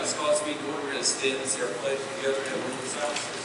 this cause to be ordered, we're going to stand and say our pledge together and one of the silence.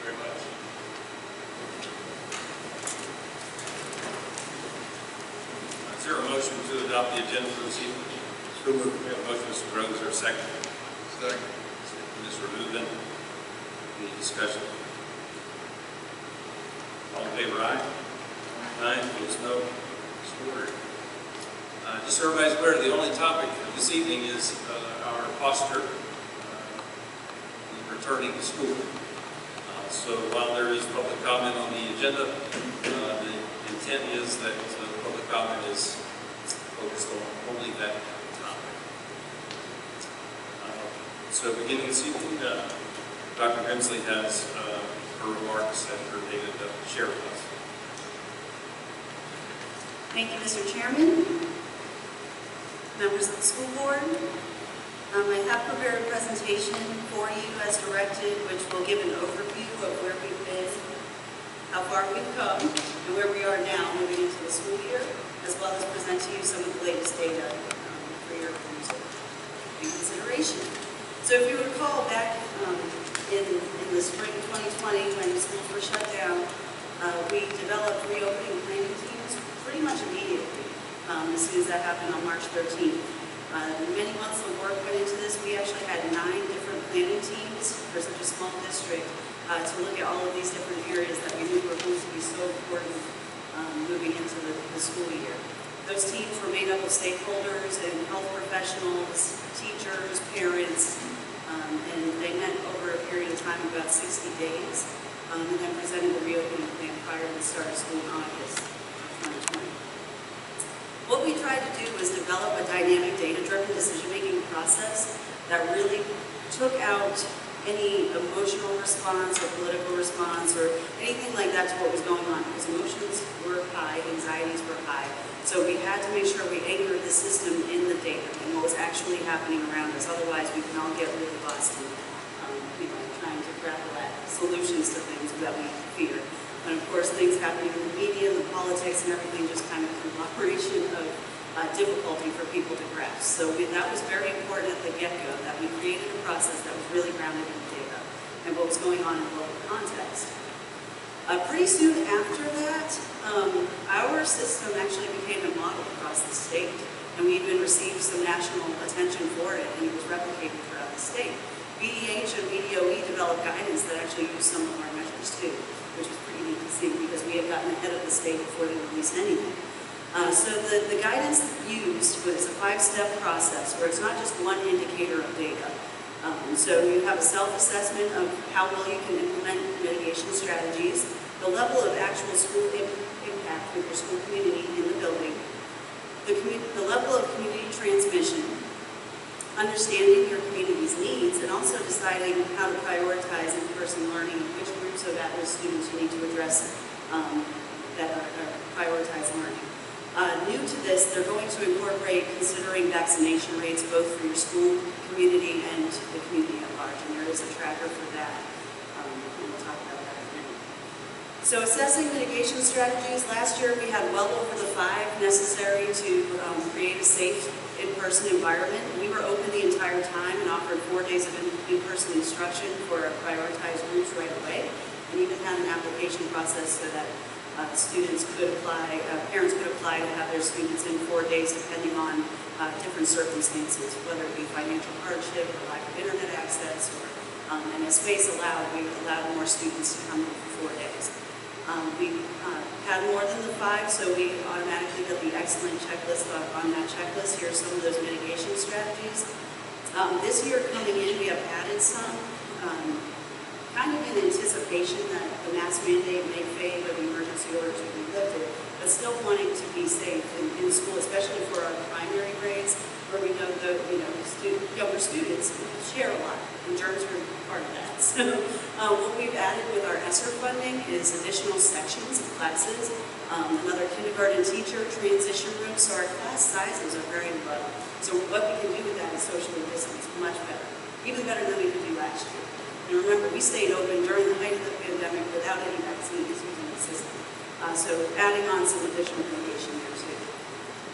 Very much. Is there a motion to adopt the agenda for this evening? So moved. We have a motion, Mr. Groves, or a second? Second. Mr. Rubin. Any discussion? All in favor, aye? Aye. Opposed, no. It's ordered. Just so everybody's aware, the only topic this evening is our posture returning to school. So while there is public comment on the agenda, the intent is that the public comment is focused on only that topic. So beginning this evening, Dr. Grimsley has her remarks and her data to share with us. Thank you, Mr. Chairman, members of the school board. I have prepared a presentation for you as directed, which will give an overview of where we've been, how far we've come, and where we are now moving into the school year, as well as present to you some of the latest data for your consideration. So if you recall back in the spring 2020, when schools were shut down, we developed reopening planning teams pretty much immediately, as soon as that happened on March 13th. Many months of work went into this. We actually had 9 different planning teams for such a small district to look at all of these different areas that we knew were going to be so important moving into the school year. Those teams were made up of stakeholders and health professionals, teachers, parents, and they met over a period of time of about 60 days, and then presented the reopening plan prior to the start of school in August of 2020. What we tried to do was develop a dynamic data-driven decision-making process that really took out any emotional response or political response or anything like that to what was going on, because emotions were high, anxieties were high. So we had to make sure we anchored the system in the data and what was actually happening around us. Otherwise, we can all get really lost in trying to grapple at solutions to things that we fear. And of course, things happening in the media, the politics, and everything, just kind of conglomeration of difficulty for people to grasp. So that was very important at the get-go, that we created a process that was really grounded in data and what was going on in the local context. Pretty soon after that, our system actually became a model across the state, and we even received some national attention for it, and it was replicated throughout the state. BDH and BDOE developed guidance that actually used some of our measures too, which was pretty neat to see because we had gotten ahead of the state before they released anything. So the guidance used was a 5-step process where it's not just one indicator of data. So you have a self-assessment of how well you can implement mitigation strategies, the level of actual school impact with your school community in the building, the level of community transmission, understanding your community's needs, and also deciding how to prioritize in-person learning, which groups of at-risk students you need to address that are prioritize learning. New to this, they're going to incorporate considering vaccination rates both for your school community and the community at large, and there is a tracker for that, and we'll talk about that in a minute. So assessing mitigation strategies, last year we had well over the 5 necessary to create a safe in-person environment. We were open the entire time and offered 4 days of in-person instruction for our prioritized groups right away, and even had an application process so that students could apply, parents could apply to have their students in 4 days depending on different circumstances, whether it be financial hardship or lack of internet access, or, and as space allowed, we allowed more students to come in for 4 days. We had more than the 5, so we automatically got the excellent checklist on that checklist. Here are some of those mitigation strategies. This year coming in, we have added some, kind of in anticipation that the mask mandate may fade or the emergency orders will be lifted. but still wanting to be safe in school, especially for our primary grades, where we know the younger students share a lot, and germs are part of that. So what we've added with our ESSER funding is additional sections of classes, another kindergarten teacher, transition rooms, so our class sizes are very low. So what we can do with that is socially distance much better, even better than we could do last year. And remember, we stayed open during the height of the pandemic without any vaccines using the system. So adding on some additional mitigation there too.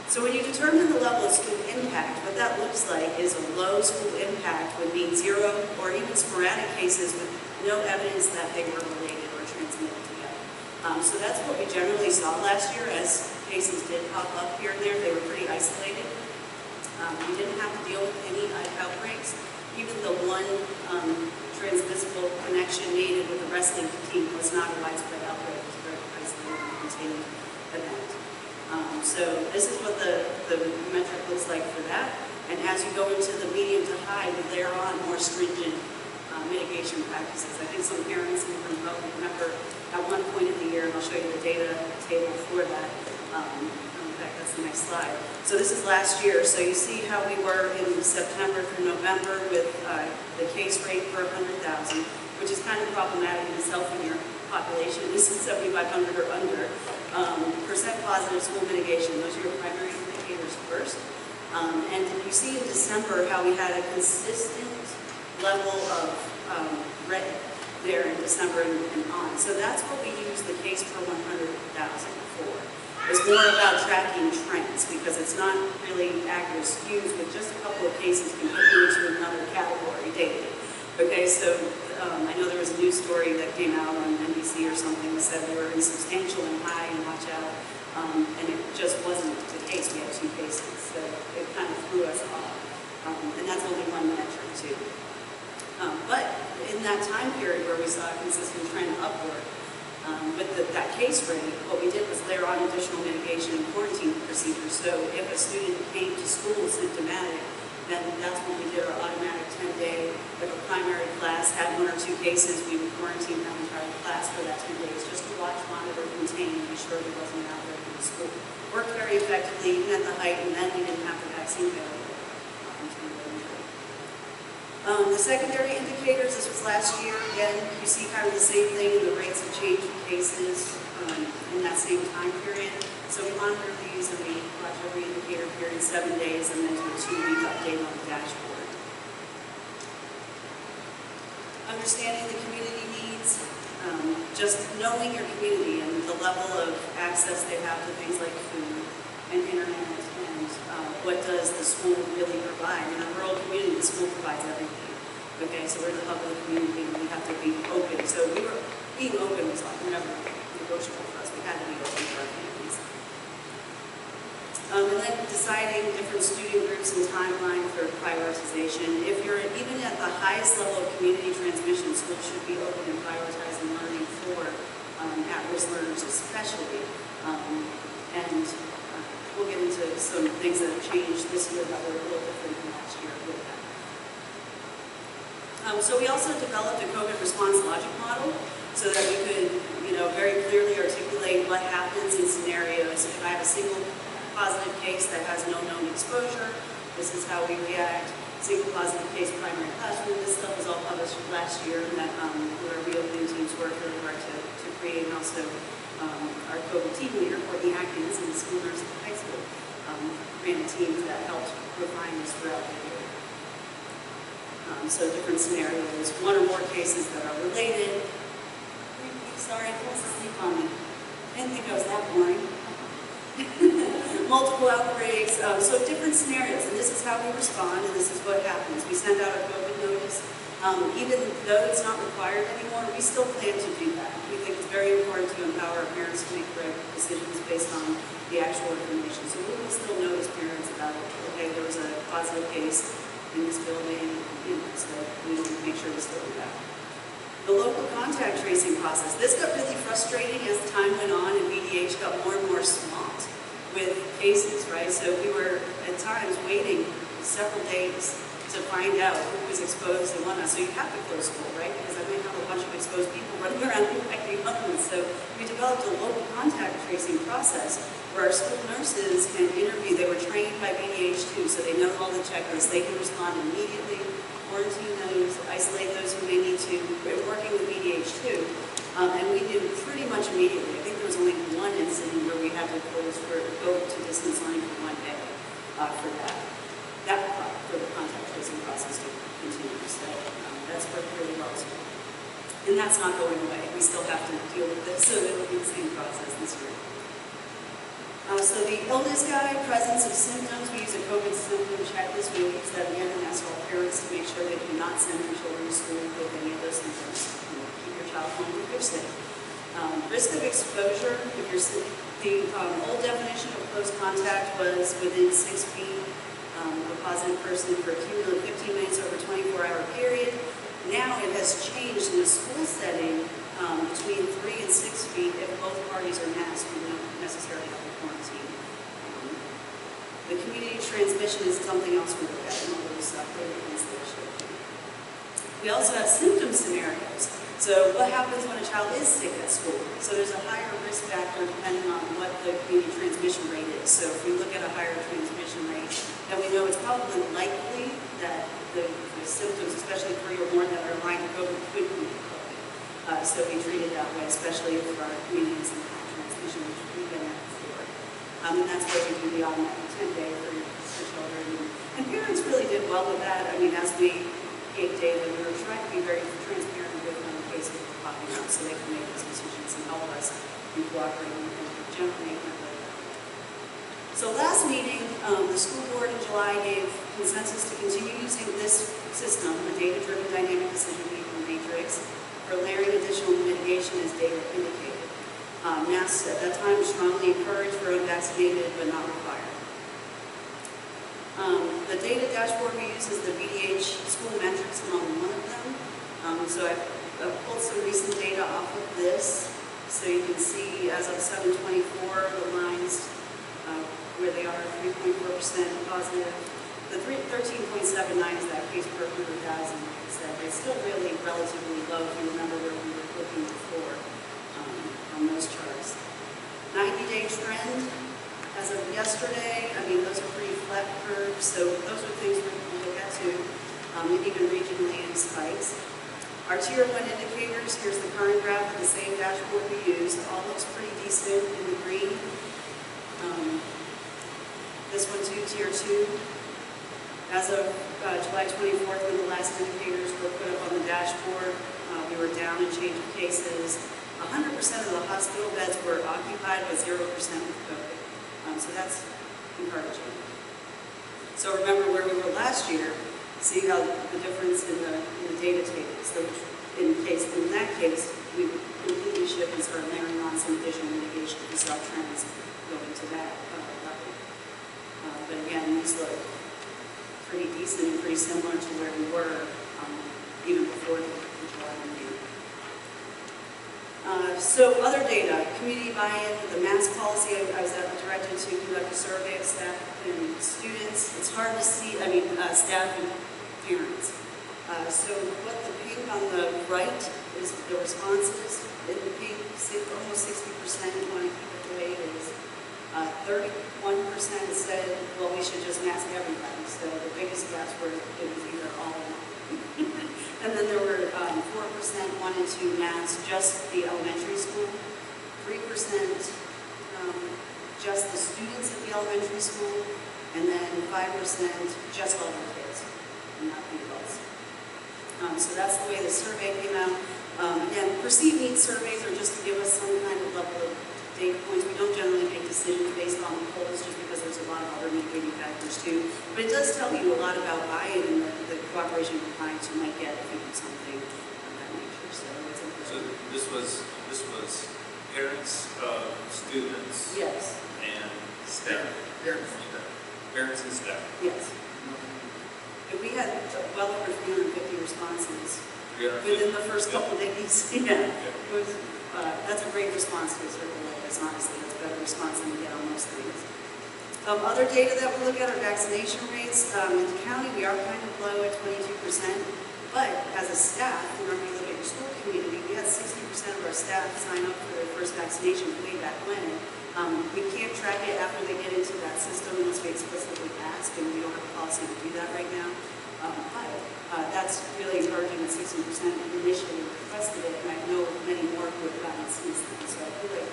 So when you determine the level of school impact, what that looks like is a low school impact would mean 0 or even sporadic cases with no evidence that they were related or transmitted together. So that's what we generally saw last year as cases did pop up here and there. They were pretty isolated. We didn't have to deal with any outbreaks. Even the one transmissible connection needed with the wrestling team was not a widespread outbreak. It was a very isolated and contained event. So this is what the metric looks like for that. And as you go into the medium to high, we layer on more stringent mitigation practices. I think some parents in the room remember at one point in the year, and I'll show you the data table for that. In fact, that's the next slide. So this is last year. So you see how we were in September through November with the case rate per 100,000, which is kind of problematic in itself in your population. This is 7,500 or under. Percent positive school mitigation, those are your primary indicators first. And you see in December how we had a consistent level of red there in December and on. So that's what we use the case per 100,000 for. It's more about tracking trends because it's not really accurate skews with just a couple of cases can put you into another category daily. Okay, so I know there was a news story that came out on NBC or something that said we were in substantial and high and watch out, and it just wasn't the case. We had 2 cases, so it kind of threw us off, and that's only one metric too. But in that time period where we saw a consistent trend upward, with that case rate, what we did was layer on additional mitigation and quarantine procedures. So if a student came to school symptomatic, then that's when we did our automatic 10-day. If a primary class had 1 or 2 cases, we would quarantine that entire class for that 10 days just to watch, monitor, contain, and be sure there wasn't an outbreak in the school. Worked very effectively even at the height, and then we didn't have the vaccine available. The secondary indicators, this was last year. Again, you see kind of the same thing in the rates of change in cases in that same time period. So we monitor these and we watch every indicator period 7 days and then do a 2-week update on the dashboard. Understanding the community needs, just knowing your community and the level of access they have to things like food and internet and what does the school really provide. In a rural community, the school provides everything. Okay, so we're the hub of the community and we have to be open. So being open was like never negotiable for us. We had to be open for our families. And then deciding different student groups and timeline for prioritization. If you're even at the highest level of community transmission, schools should be open and prioritizing learning for at-risk learners especially. And we'll get into some things that have changed this year that were a little different than last year with that. So we also developed a COVID response logic model so that we could, very clearly articulate what happens in scenarios. If I have a single positive case that has no known exposure, this is how we react. Single positive case primary classroom, this stuff was all published last year, and that our reopening teams worked really hard to create, and also our COVID team leader, Courtney Atkins, in the school nurse at high school, ran a team that helped refine this throughout the year. So different scenarios, 1 or more cases that are related. Sorry, I fell asleep on me. I didn't think I was that boring. Multiple outbreaks, so different scenarios, and this is how we respond, and this is what happens. We send out a COVID notice. Even though it's not required anymore, we still plan to do that. We think it's very important to empower our parents to make correct decisions based on the actual information. So we will still notice parents about, okay, there was a positive case in this building, so we need to make sure we still do that. The local contact tracing process. This got really frustrating as time went on and VDH got more and more swamped with cases, right? So we were at times waiting several days to find out who was exposed and whatnot. So you have to close school, right? Because I might have a bunch of exposed people running around infecting others. So we developed a local contact tracing process where our school nurses can interview. They were trained by BDH too, so they know all the checklists. They can respond immediately, quarantine those, isolate those who may need to. We're working with BDH too. And we did pretty much immediately. I think there was only one incident where we had to go to distance learning for 1 day for for the contact tracing process to continue. So that's worked really well too. And that's not going away. We still have to deal with this, so it'll be the same process this year. So the illness guide, presence of symptoms, we use a COVID symptom checklist. We use that again and ask all parents to make sure they do not send their children to school with any of those symptoms. Keep your child home if you're sick. Risk of exposure, if you're sick, the old definition of close contact was within 6 feet of a positive person for a cumulative 15 minutes over a 24-hour period. Now it has changed in a school setting between 3 and 6 feet if both parties are masked. We don't necessarily have to quarantine. The community transmission is something else we look at in all those things that I showed you. We also have symptom scenarios. So what happens when a child is sick at school? So there's a higher risk factor depending on what the community transmission rate is. So if we look at a higher transmission rate, then we know it's probably likely that the symptoms, especially 3 or more that are aligned with COVID, could be COVID. So we treat it that way, especially if our communities in high transmission, which we've been at before. And that's where we do the automatic 10-day for children. And parents really did well with that. I mean, as we gave data, we were trying to be very transparent with them in cases of popping up so they can make those decisions and help us in cooperating and generally make them. So last meeting, the school board in July gave consensus to continue using this system, the data-driven dynamic decision-making matrix, for layering additional mitigation as data indicated. Masks at that time strongly encouraged for unvaccinated but not required. The data dashboard we use is the BDH school metrics among one of them. So I've pulled some recent data off of this. So you can see as of 7/24, the lines where they are 3.4% positive. The 13.79 is that case per 100,000, like I said. It's still really relatively low if you remember where we were looking before on those charts. 90-day trend. As of yesterday, I mean, those are pretty flat curves, so those are things we can look at too, even regionally in spikes. Our Tier 1 indicators, here's the current graph of the same dashboard we used. It all looks pretty decent in the green. This one too, Tier 2. As of July 24th, when the last indicators were put up on the dashboard, we were down in change of cases. 100% of the hospital beds were occupied, but 0% with COVID. So that's encouraging. So remember where we were last year, see how the difference in the data tables. So in that case, we completely shift and start layering on some additional mitigation. We saw trends going to that level. But again, these look pretty decent and pretty similar to where we were even before the July meeting. So other data, community buy-in, the mask policy, I was directed to conduct a survey of staff and students. It's hard to see, staff and parents. So what the pink on the right is the responses. In the pink, almost 60% want to keep it the way it is. 31% said, well, we should just mask everybody. So the biggest gaps were it was either all or none. And then there were 4% wanted to mask just the elementary school, 3% just the students at the elementary school, and then 5% just all the kids, and not the adults. So that's the way the survey came out. Again, perceived needs surveys are just to give us some kind of level of data points. We don't generally make decisions based on the polls just because there's a lot of other mitigating factors too. But it does tell you a lot about buy-in and the cooperation of clients you might get if you do something of that nature. So it's important. So this was parents of students. Yes. And staff. Parents and staff. Yes. We had well over 350 responses within the first couple of days. Yeah. It was, that's a great response to a survey like this, honestly. That's a better response than we get on most things. Other data that we look at are vaccination rates. In the county, we are kind of low at 22%, but as a staff, remember you look at your school community, we had 60% of our staff sign up for their first vaccination way back when. We can't track it after they get into that system unless we explicitly ask, and we don't have a policy to do that right now. But that's really encouraging that 60% initially requested it, and I know many more who have gotten it since then. So I feel like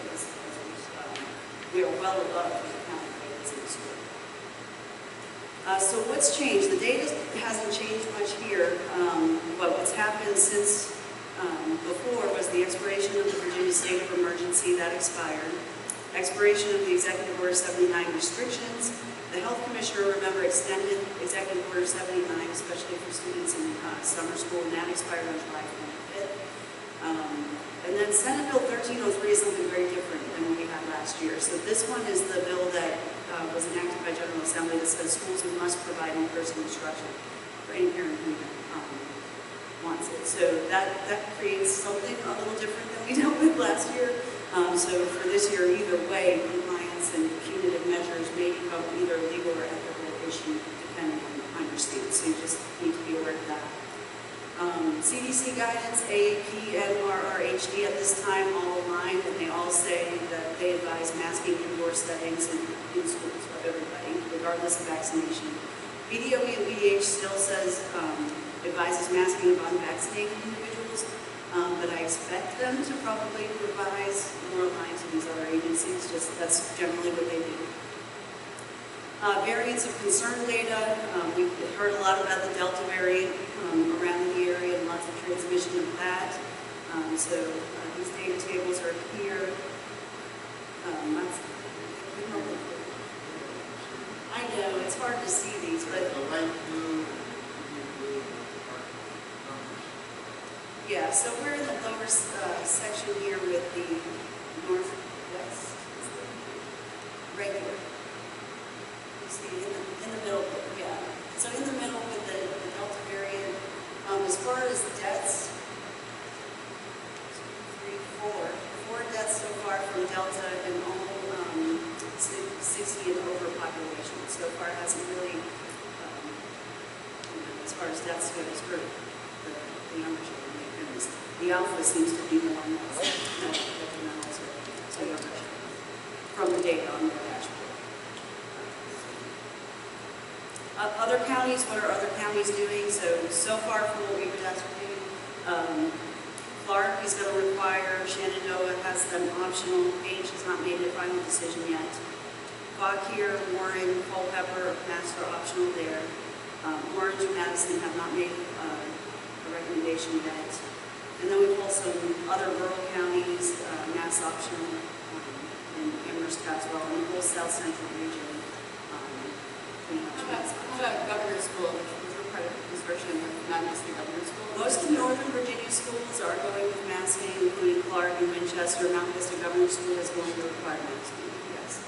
we are well above the county rates in the school. So what's changed? The data hasn't changed much here, but what's happened since before was the expiration of the Virginia State of Emergency that expired, expiration of the Executive Order 79 restrictions. The Health Commissioner, remember, extended Executive Order 79, especially for students in summer school, and that expired on July 25th. And then Senate Bill 1303 is something very different than what we had last year. So this one is the bill that was enacted by General Assembly that says schools must provide in-person instruction for any parent who wants it. So that creates something a little different than we dealt with last year. So for this year, either way, compliance and punitive measures may become either a legal or ethical issue depending on your state. So you just need to be aware of that. Cdc Guidance, AAP, and RRHD at this time all align, and they all say that they advise masking indoor settings and in schools of everybody, regardless of vaccination. BDOE and BDH still says, advises masking of unvaccinated individuals, but I expect them to probably revise more aligned to these other agencies, just that's generally what they do. Variants of concern data, we've heard a lot about the Delta variant around the area and lots of transmission of that. So these data tables are here. I know, it's hard to see these, but yeah, so we're in the lower section here with the northwest regular. You see in the middle, yeah. So in the middle with the Delta variant, as far as deaths, 4 deaths so far from Delta and all 60 and over population. So far it hasn't really, as far as deaths goes, for the younger children. The alpha seems to be the one that's detrimental to younger children from the data on the dashboard. Other counties, what are other counties doing? So far from what we were ascertaining, Clark is going to require, Shenandoah has them optional, Page has not made a final decision yet. Fauquier, Warren, Culpeper, Mass are optional there. Orange and Madison have not made a recommendation yet. And then we pull some other rural counties, Mass optional, and Amherst as well, and the whole South Central region. How about Governor's School, which was part of this version of not just the Governor's School? Most of Northern Virginia schools are going with masking, including Clark and Winchester. Mount Vista Governor's School is going to require masking, yes.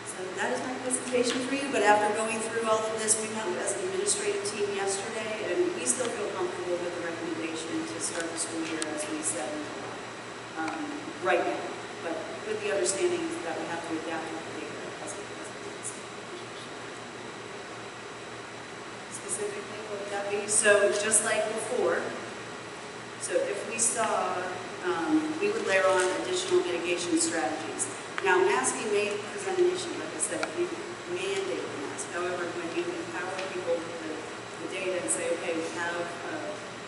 So that is my presentation for you, but after going through all of this, we met as an administrative team yesterday, and we still feel comfortable with the recommendation to start the school year as we said in July, right now, but with the understanding that we have to adapt to the data as it is. Specifically, what would that be? So just like before, so if we saw, we would layer on additional mitigation strategies. Now, masking may present an issue, like I said, we mandate the mask. However, when you empower people with the data and say, okay, we have,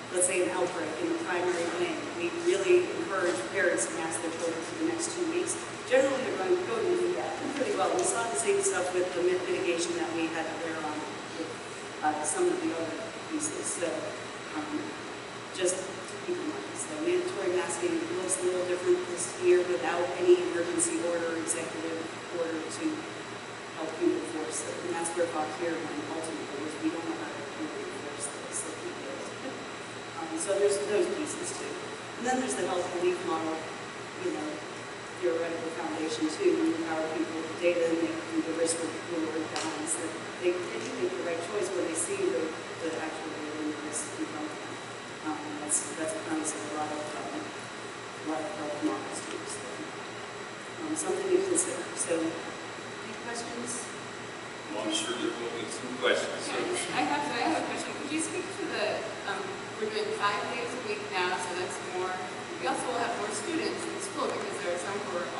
let's say, an outbreak in the primary wing, we really encourage parents to mask their children for the next 2 weeks. Generally, they're going to go and do that pretty well. We saw the same stuff with the mitigation that we had to layer on with some of the other pieces. So, just keep in mind. So mandatory masking looks a little different this year without any emergency order, executive order to help you enforce it. And that's where Fauquier went ultimately, is we don't know how to really enforce this. So there's those pieces too. And then there's the health belief model, theoretical foundation too. We empower people with data and they do the risk reward balance that they do make the right choice when they see the actual data and the risk in front of them. That's a premise of a lot of health models too. So, something to consider. So some questions. So, I have a question. Could you speak to we're doing 5 days a week now, so that's more. We also will have more students in school because there are some who are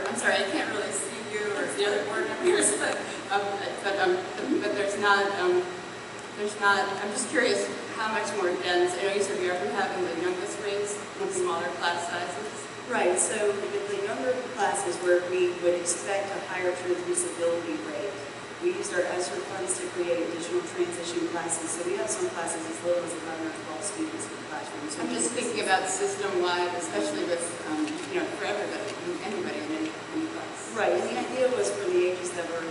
I'm sorry, I can't really see you or the other board members, but there's not, I'm just curious how much more dense. I know you said we are having the youngest grades with smaller class sizes. Right, so with the younger classes where we would expect a higher transmissibility rate, we used our ESSER funds to create additional transition classes. So we have some classes as little as 11 or 12 students in the classroom. So I'm just thinking about system-wide, especially with, for everybody, anybody in any class. Right, and the idea was for the ages that were,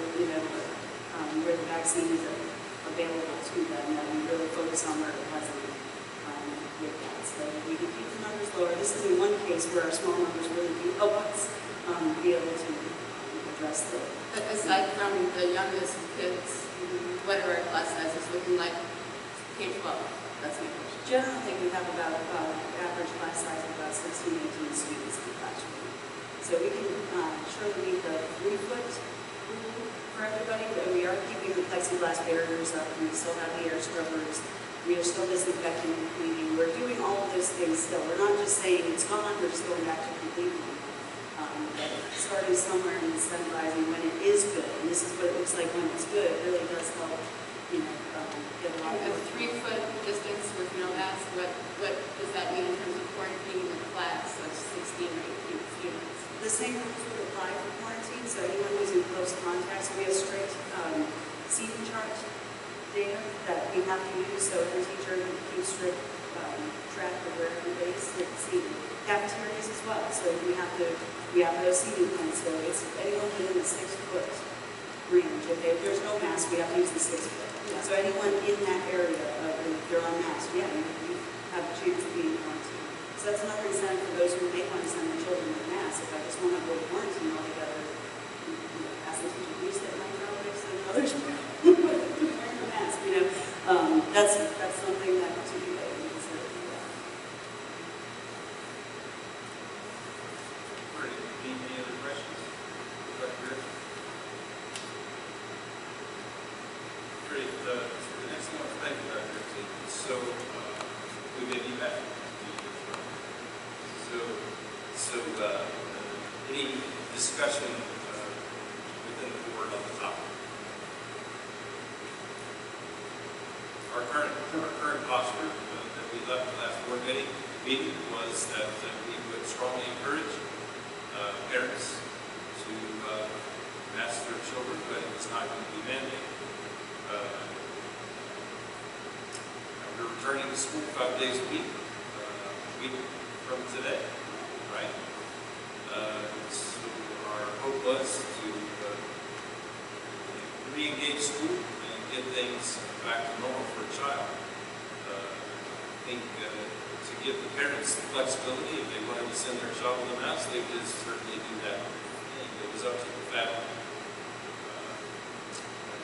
where the vaccine is available to them, that we really focus on where it wasn't with that. So we can keep the numbers lower. This is in one case where our small numbers really do help us be able to address the... Aside from the youngest kids, what are our class sizes looking like? K-12, that's my question. Generally, I think we have about average class size of about 16, 18 students in the classroom. So we can surely meet the 3-foot rule for everybody, but we are keeping the plexiglass barriers up, and we still have the air scrubbers. We are still disinfecting and cleaning. We're doing all of those things still. We're not just saying it's gone, we're just going back to complete normal. Starting somewhere and incentivizing when it is good, and this is what it looks like when it's good, it really does help, get a lot A more. 3-foot distance with no mask, what does that mean in terms of quarantining the class of 16 or 18 students? The same rules would apply for quarantine, so anyone who's in close contact, so we have strict seating chart data that we have to use, so every teacher keeps strict track of where everybody's seated. Cafeterias as well, so we have those seating plans, so it's anyone within the 6-foot range. If there's no mask, we have to use the 6-foot. Yeah. So anyone in that area, if they're unmasked, you have a chance of being quarantined. So that's another incentive for those who may want to send their children with masks. If I just want to avoid quarantine altogether, ask the teacher, please set my relatives and others wearing a mask. That's something that to be considered. any other questions? Great. The next one, thank you, Dr. T. So we may be back. So any discussion within the board on the topic? Our current posture that we left the last board meeting was that we would strongly encourage parents to mask their children, but it's not going to be mandated. We're returning to school 5 days a week from today, right? So our hope was to re-engage school and get things back to normal for a child. I think to give the parents the flexibility, if they wanted to send their child with a mask, they could certainly do that. It was up to the family.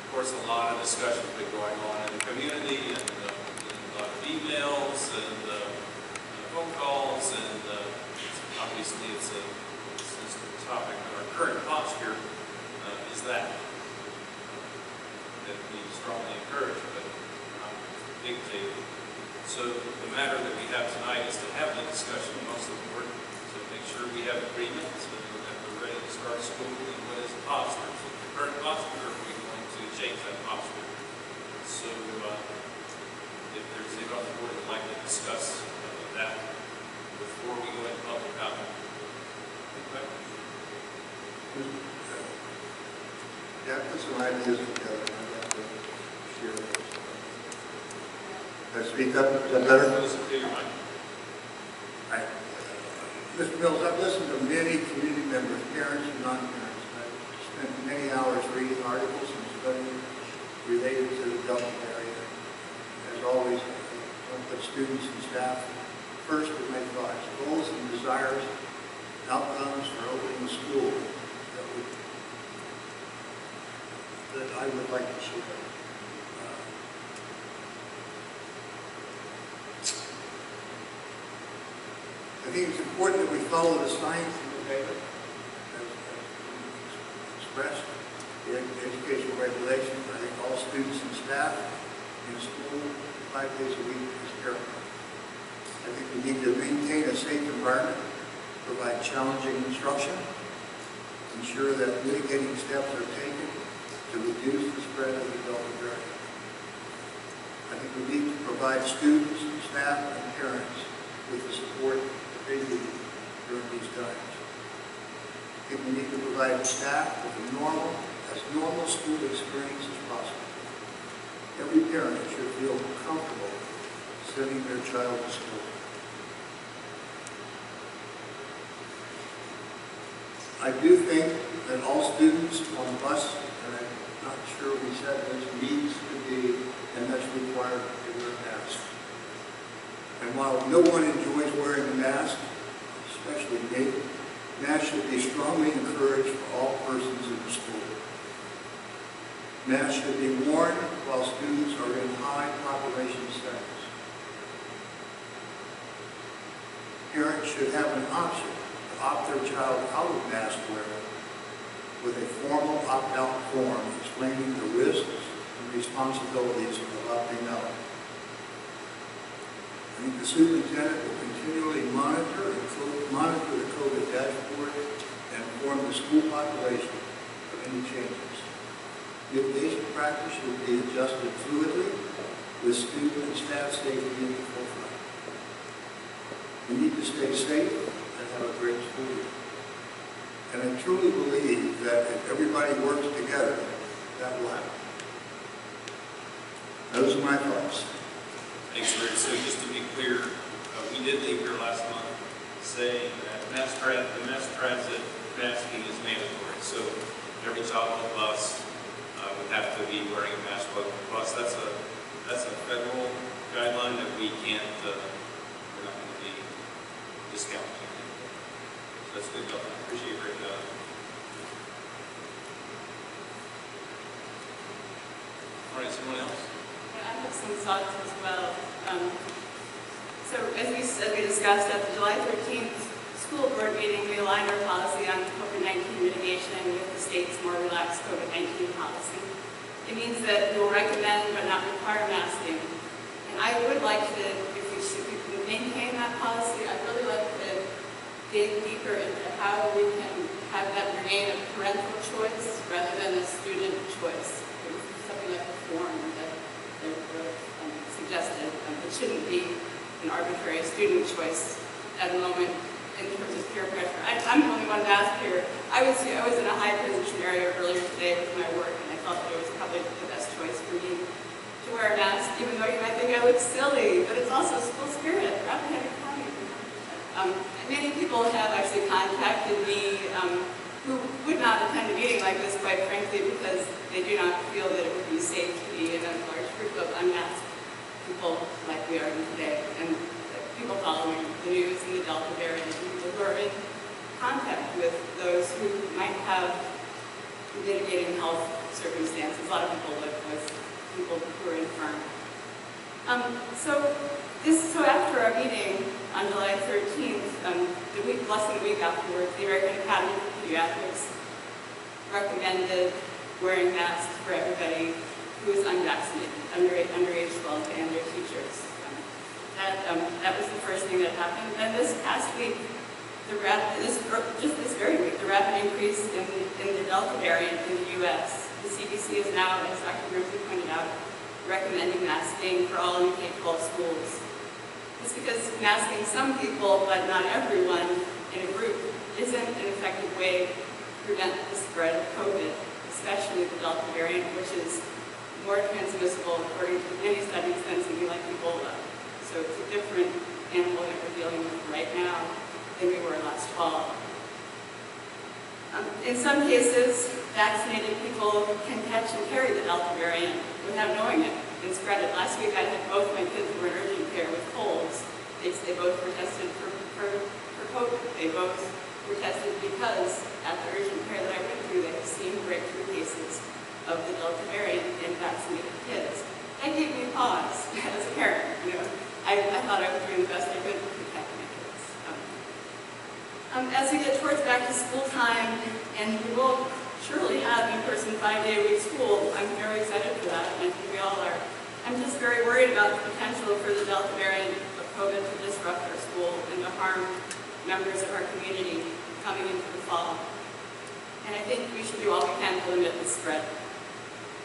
Of course, a lot of discussion has been going on in the community, and a lot of emails and phone calls, and obviously it's a sensitive topic. But our current posture is that we strongly encourage, but not dictate. So the matter that we have tonight is to have the discussion amongst the board to make sure we have agreement that we're ready to start school and what is the posture. So the current posture, are we going to change that posture? So if there's anyone on the board that would like to discuss that before we go into public comment. Okay. Yeah, put some ideas together. I'd like to share those. Can I speak up? Is that better? Listen to your mic. Right. Mr. Mills, I've listened to many community members, parents and non-parents. I've spent many hours reading articles and studying related to the Delta area. As always, I put students and staff first with my thoughts, goals and desires, outcomes for opening the school that I would like to see. I think it's important that we follow the science and the data as expressed. the educational regulations. I think all students and staff in school 5 days a week is paramount. I think we need to maintain a safe environment, provide challenging instruction, ensure that mitigating steps are taken to reduce the spread of the Delta variant. I think we need to provide students, staff, and parents with the support that they need during these times. I think we need to provide staff with a normal school experience as possible. Every parent should feel comfortable sending their child to school. I do think that all students on the bus, and I'm not sure we said this, needs to be, and that's required, to wear a mask. And while no one enjoys wearing a mask, especially me, masks should be strongly encouraged for all persons in the school. Masks should be worn while students are in high population settings. Parents should have an option to opt their child out of mask wearing with a formal opt-out form explaining the risks and responsibilities of opting out. I think the superintendent will continually monitor the COVID dashboard and inform the school population of any changes. Mitigation practice should be adjusted fluidly with student and staff safety in the forefront. We need to stay safe and have a great school year. And I truly believe that if everybody works together, that will happen. Those are my thoughts. Thanks, Rick. So just to be clear, we did leave here last month saying that the mass transit masking is mandatory. So every child on the bus would have to be wearing a mask on the bus. That's a federal guideline that we can't, we're not going to be discounting. So that's good. I appreciate it. All right, someone else? I have some thoughts as well. So as we discussed at the July 13th school board meeting, we aligned our policy on COVID-19 mitigation with the state's more relaxed COVID-19 policy. It means that we will recommend but not require masking. And I would like to, if we can maintain that policy, I'd really like to dig deeper into how we can have that remain a parental choice rather than a student choice. Something like a form that suggested. It shouldn't be an arbitrary student choice at a moment in terms of peer pressure. I'm the only one to ask here. I was in a high prison area earlier today with my work, and I thought that it was probably the best choice for me to wear a mask, even though you might think I look silly, but it's also school spirit. Rappahannock County. Many people have actually contacted me who would not attend a meeting like this, quite frankly, because they do not feel that it would be safe to be in a large group of unmasked people like we are today, and people following the news and the Delta variant, and people who are in contact with those who might have mitigating health circumstances. A lot of people live with people who are infirm. So after our meeting on July 13th, less than a week afterwards, the American Academy of Pediatrics recommended wearing masks for everybody who is unvaccinated, under age 12, and their teachers. That was the first thing that happened. And this past week, just this very week, the rapid increase in the Delta variant in the U.S. The CDC is now, as Dr. Grimsley pointed out, recommending masking for all in K-12 schools. It's because masking some people, but not everyone in a group, isn't an effective way to prevent the spread of COVID, especially the Delta variant, which is more transmissible, according to many studies, than something like Ebola. So it's a different animal that we're dealing with right now than we were last fall. In some cases, vaccinated people can catch and carry the Delta variant without knowing it and spread it. Last week I had both my kids who were in urgent care with colds. They both were tested for COVID. They both were tested because at the urgent care that I went through, they have seen breakthrough cases of the Delta variant in vaccinated kids. That gave me pause as a parent. I thought I was doing the best I could to protect my kids. As we get towards back to school time, and we will surely have in-person 5-day-a-week school. I'm very excited for that, and I think we all are. I'm just very worried about the potential for the Delta variant of COVID to disrupt our school and to harm members of our community coming into the fall. And I think we should do all we can to limit the spread.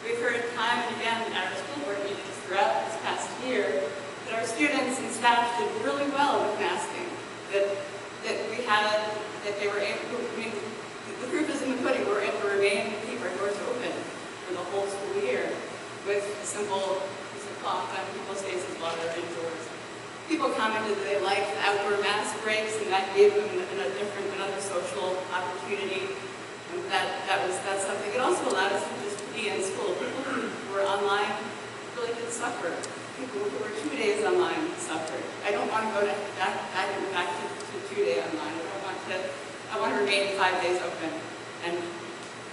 We've heard time and again at our school board meetings throughout this past year that our students and staff did really well with masking, that they were able to, I mean, the proof is in the pudding. We're able to remain and keep our doors open for the whole school year with a simple piece of cloth on people's faces while they're indoors. People commented that they liked the outdoor mask breaks, and that gave them another social opportunity. And that's something. It also allowed us to just be in school. People who were online really did suffer. People who were 2 days online suffered. I don't want to go back to 2-day online. I want to remain 5 days open, and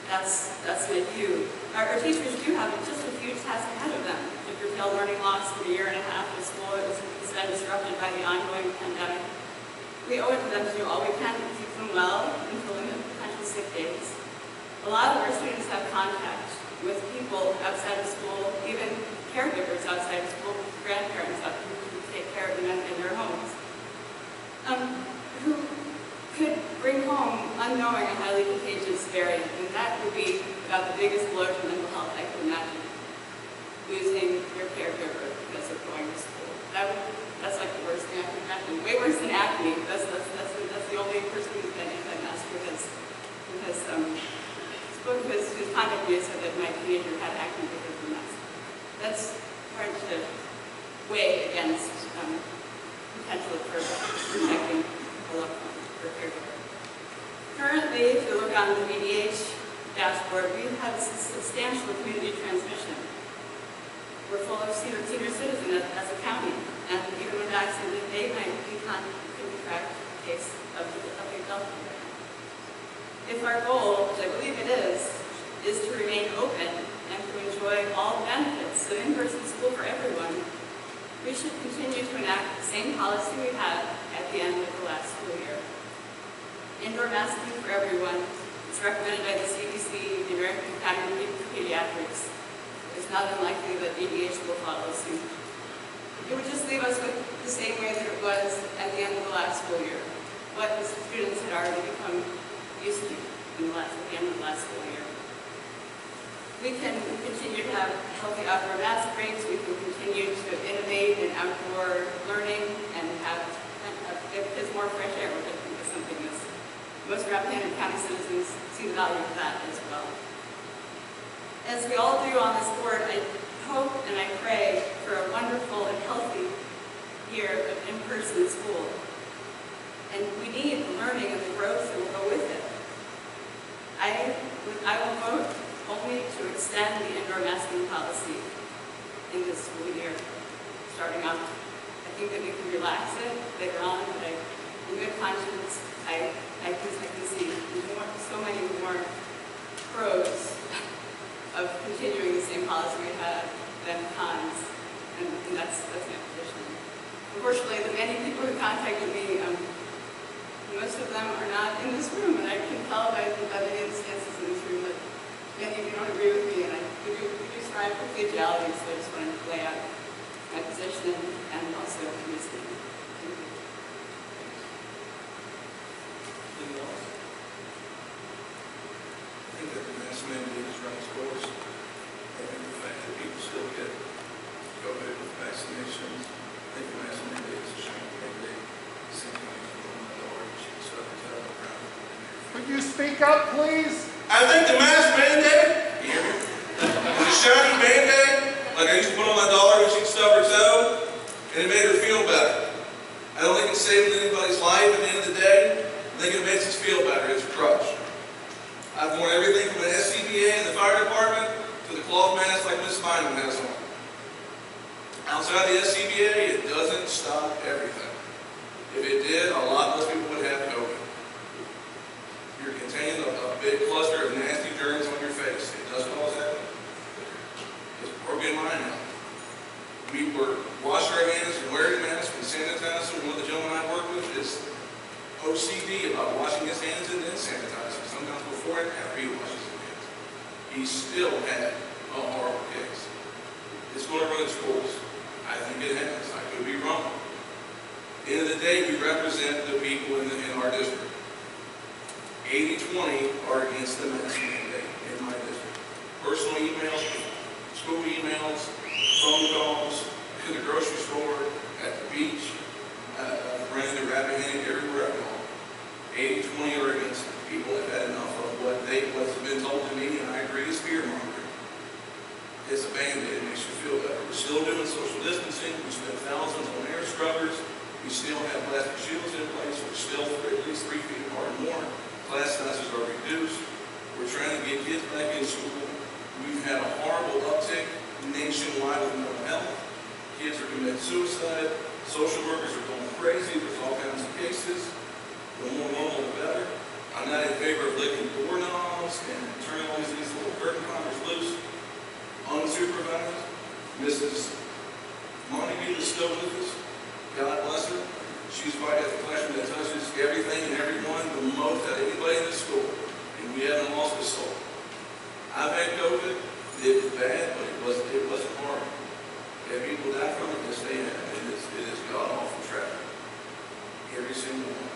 that's my view. Our teachers do have just a huge task ahead of them to curtail learning loss in a year and a half of school. It's been disrupted by the ongoing pandemic. We owe it to them to do all we can to keep them well and to limit potential sick days. A lot of our students have contact with people outside of school, even caregivers outside of school, grandparents who take care of them in their homes, who could bring home unknowing a highly contagious variant, and that would be about the biggest blow to mental health I can imagine. Losing your caregiver because of going to school. That's like the worst thing I can imagine. Way worse than acne. That's the only person who's been anti-mask because his contact me said that my teenager had acne because of the mask. That's hard to weigh against potential for protecting a loved one or caregiver. Currently, if you look on the VDH dashboard, we have substantial community transmission. We're full of senior citizens as a county, and even when vaccinated, they might be contract a case of the Delta variant. If our goal, which I believe it is to remain open and to enjoy all the benefits of in-person school for everyone, we should continue to enact the same policy we had at the end of the last school year. Indoor masking for everyone is recommended by the CDC, the American Academy of Pediatrics. It's not unlikely that VDH will follow suit. It would just leave us with the same way that it was at the end of the last school year, what the students had already become used to at the end of the last school year. We can continue to have healthy outdoor mask breaks. We can continue to innovate in outdoor learning and give kids more fresh air, which I think is something that most Rappahannock County citizens see the value of that as well. As we all do on this board, I hope and I pray for a wonderful and healthy year of in-person school. And we need the learning and the growth that will go with it. I will vote only to extend the indoor masking policy in this school year, starting off. I think that we can relax it later on, but in good conscience, I can see so many more pros of continuing the same policy we had than cons, and that's my position. Unfortunately, the many people who contacted me, most of them are not in this room, and I can tell by the instances in this room that many of you don't agree with me, and we do strive for collegiality, so I just wanted to lay out my position and also reason. Anyone else? I think that the mask mandate is running its course. I think the fact that people still get COVID with vaccinations, I think the mask mandate is a shame mandate. Symptoms from my daughter, she was stuck to the ground. Could you speak up, please? I think the mask mandate, you hear me? It's a shiny mandate, like I used to put on my daughter when she stubbed her toe, and it made her feel better. I don't think it saved anybody's life at the end of the day. I think it makes us feel better. It's a crutch. I've worn everything from an SCBA in the fire department to the cloth mask like Ms. Feynman has on. Outside the SCBA, it doesn't stop everything. If it did, a lot less people would have COVID. You're containing a big cluster of nasty germs on your face. It does cause that. It's broken mine out. We were washing our hands and wearing masks and sanitizer. One of the gentlemen I work with is OCD about washing his hands and then sanitizing. Sometimes before and after he washes his hands. he still had a horrible case. It's going to run its course. I think it has. I could be wrong. At the end of the day, we represent the people in our district. 80-20 are against the mask mandate in my district. Personal emails, school emails, phone calls, in the grocery store, at the beach, running the Rappahannock, everywhere I go. 80-20 are against it. People have had enough of what's been told to me, and I agree, is fear-mongering. It's a Band-Aid. It makes you feel better. We're still doing social distancing. We spent thousands on air scrubbers. We still have plastic shields in place. We're still at least 3 feet apart or more. Class sizes are reduced. We're trying to get kids back in school. We've had a horrible uptick nationwide with mental health. Kids are committing suicide. Social workers are going crazy. There's all kinds of cases. The more normal, the better. I'm not in favor of licking doorknobs and turning all these little curtain climbers loose. Unsupervised. Mrs. Montague is still with us. God bless her. She's probably got the classroom that touches everything and everyone the most out of anybody in the school. And we haven't lost a soul. I've had COVID. It was bad, but it wasn't hard. Have people die from it? Yes, they have. It is god-awful traffic. Every single one.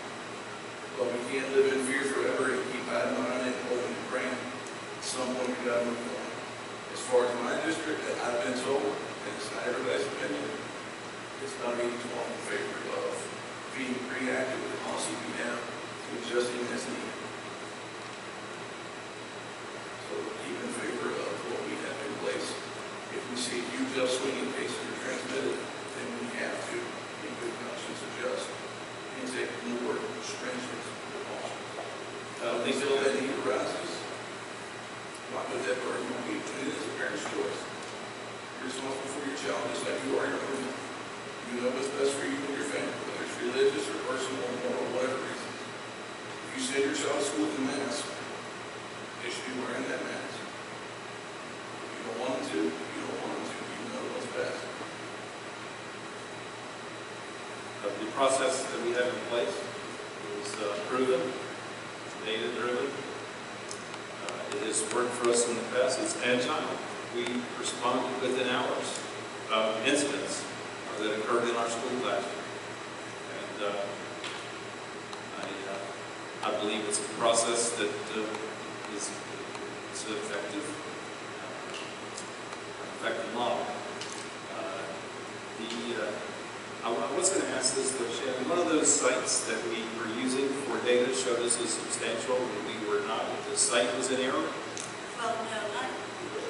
But we can't live in fear forever and keep hiding behind it and hoping and praying. At some point, we got to move on. As far as my district, I've been told, and it's not everybody's opinion, it's not 80-20 in favor of being reactive with the policy we have to adjusting as needed. So keep in favor of what we have in place. If we see huge upswing in cases are transmitted, then we have to, in good conscience, adjust and take more stringent precautions. Until that need arises, not put that burden on people. It is a parent's choice. You're responsible for your child just like you are your own. You know what's best for you and your family, whether it's religious or personal or moral, whatever reason. If you send your child to school with a mask, they should be wearing that mask. If you don't want them to, you don't want them to. You know what's best. The process that we have in place is proven, it's data-driven. It has worked for us in the past. It's agile. We responded within hours of incidents that occurred in our school last year. And I believe it's a process that is an effective model. I was going to ask this though, Shannon. One of those sites that we were using for data showed us a substantial, and we were not. The site was in error. Well, no, not,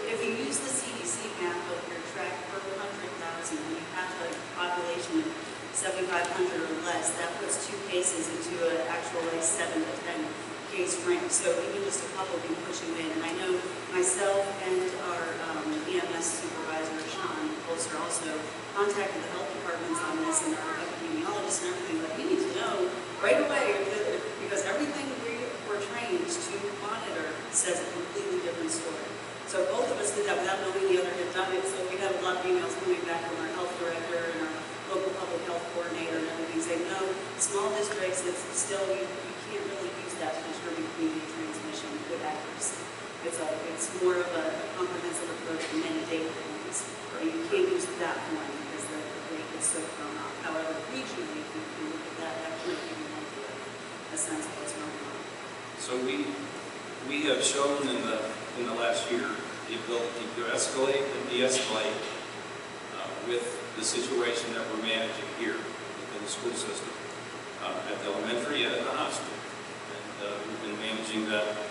if you use the CDC map of your track per 100,000, and you have a population of 7,500 or less, that puts 2 cases into an actual like 7 to 10 case range. So even just a couple can push you in. And I know myself and our EMS supervisor, Sean Bolster, also contacted the health departments on this and our epidemiologists and everything. Like, we need to know right away because everything we were trained to monitor says a completely different story. So both of us did that without knowing the other had done it. So we had a lot of emails coming back from our health director and our local public health coordinator and everything saying, no, small districts, it's still, you can't really use that to determine community transmission with accuracy. It's more of a comprehensive approach to many data points. And you can't use that one because the rate is so thrown off. However, regionally, if you look at that, that could give you a sense of what's going on. So we have shown in the last year the ability to escalate and de-escalate with the situation that we're managing here within the school system, at the elementary and at the high school. And we've been managing that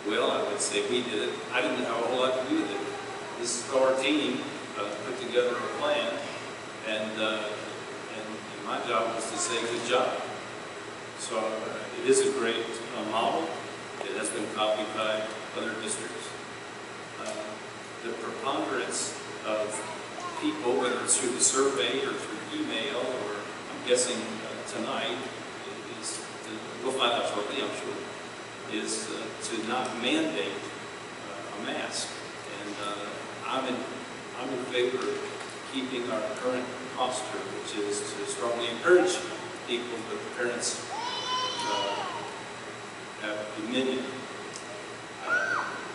well. I would say we did it. I didn't have a whole lot to do with it. This is how our team put together a plan, and my job was to say good job. So it is a great model. It has been copied by other districts. The preponderance of people, whether it's through the survey or through email, or I'm guessing tonight, is we'll find out shortly, I'm sure, is to not mandate a mask. And I'm in favor of keeping our current posture, which is to strongly encourage people, but the parents have dominion.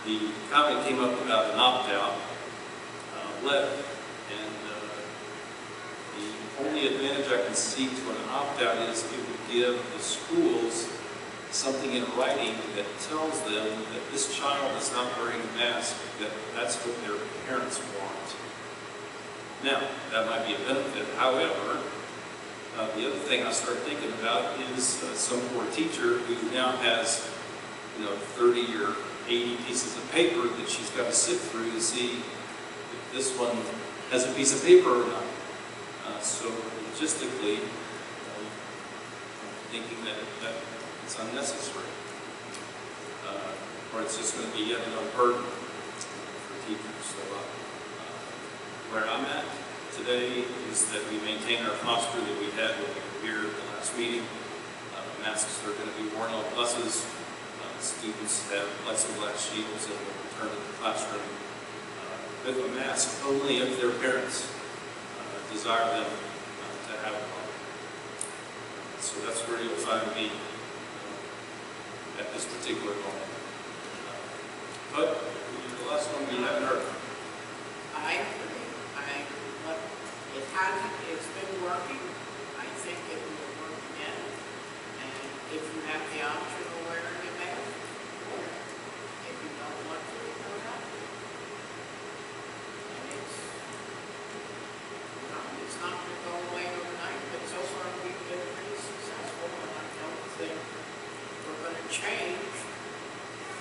the comment came up about an opt-out letter, and the only advantage I can see to an opt-out is it would give the schools something in writing that tells them that this child is not wearing a mask, that that's what their parents want. Now, that might be a benefit. However, the other thing I start thinking about is some poor teacher who now has, 30 or 80 pieces of paper that she's got to sift through to see if this one has a piece of paper or not. So logistically, I'm thinking that it's unnecessary, or it's just going to be yet another burden for teachers. So where I'm at today is that we maintain our posture that we had when we were here at the last meeting. Masks are going to be worn on buses. Students have plexiglass shields and will return to the classroom with a mask only if their parents desire them to have one. So that's where you'll find me at this particular moment. But the last one we haven't heard. I agree. It's been working. I think it will work again. And if you have the option of wearing a mask, wear it. If you don't want to, you don't have to. And it's not going to go away overnight, but so far we've been pretty successful, and I don't think we're going to change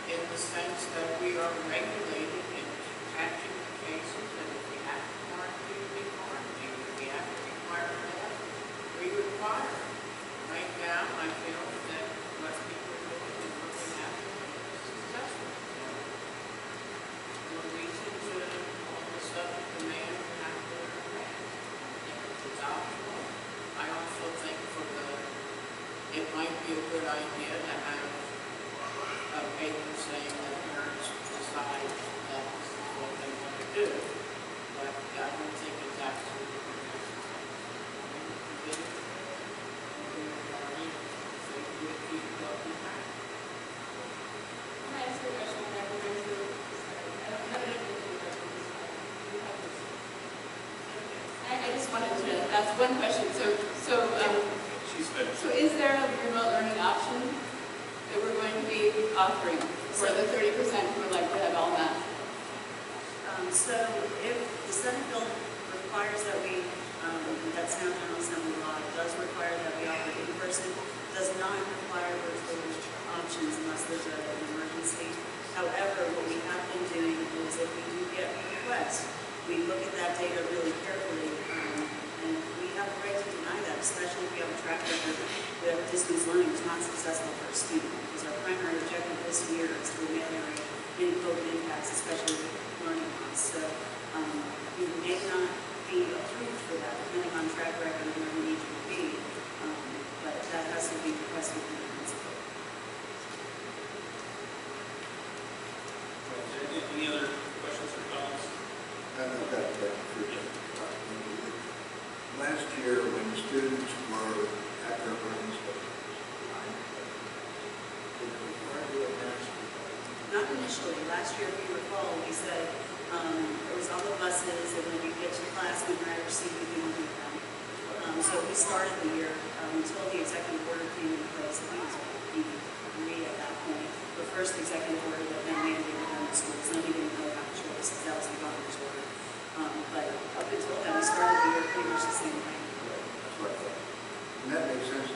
in the sense that we are regulating and catching the cases, and if we have to quarantine, we quarantine. If we have to require that, we require. Right now, I feel that what people are doing and looking at it is successful. No reason to all of a sudden demand to have to wear a mask. It's optional. I also think it might be a good idea to have a paper saying that parents decide that this is what they want to do. But I don't think it's absolutely necessary. Can I ask you a question? I just wanted to ask one question. She's finished. So is there a remote learning option that we're going to be offering for the 30% who would like to have all masks? So if the Senate bill requires that we, that Sound General Assembly law does require that we offer in person, does not require virtual options unless there's an emergency. However, what we have been doing is if we do get requests, we look at that data really carefully, and we have the right to deny that, especially if we have a track record that distance learning is not successful for a student, because our primary objective this year is to ameliorate any COVID impacts, especially learning loss. So we may not be approved for that, depending on track record and where we need to be, but that has to be requested from the principal. Any other questions or comments? I've got a question for you. Last year, when the students were at their learning spaces, did they require you a mask? Not initially. Last year, if you recall, we said it was on the buses, and when you get to class, we might receive you with them. So we started the year until the executive order came into place. I think it was B3 at that point. The first executive order that then mandated on the schools. Then we didn't really have a choice. That was the governor's order. But up until then, we started the year pretty much the same way. That's what I thought. And that makes sense.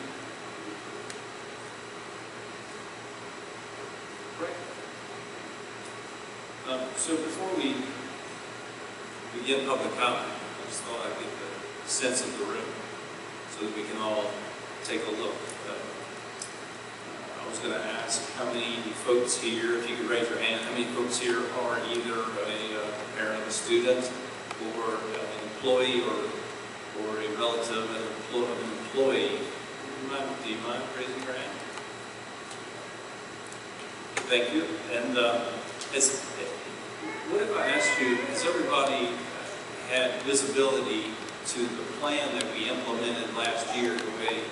Great. So before we begin public comment, I just thought I'd get the sense of the room so that we can all take a look. I was going to ask how many folks here, if you could raise your hand, how many folks here are either a parent of a student or an employee or a relative of an employee. Do you mind raising your hand? Thank you. And what if I asked you, has everybody had visibility to the plan that we implemented last year? The way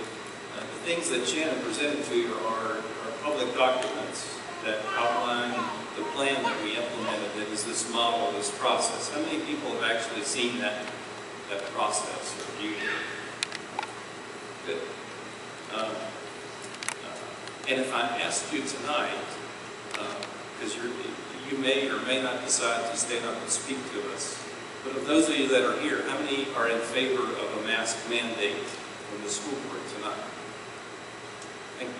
the things that Shannon presented to you are public documents that outline the plan that we implemented that is this model, this process. How many people have actually seen that process or viewed it? Good. And if I asked you tonight, because you may or may not decide to stand up and speak to us, but of those of you that are here, how many are in favor of a mask mandate from the school board tonight? Thank you.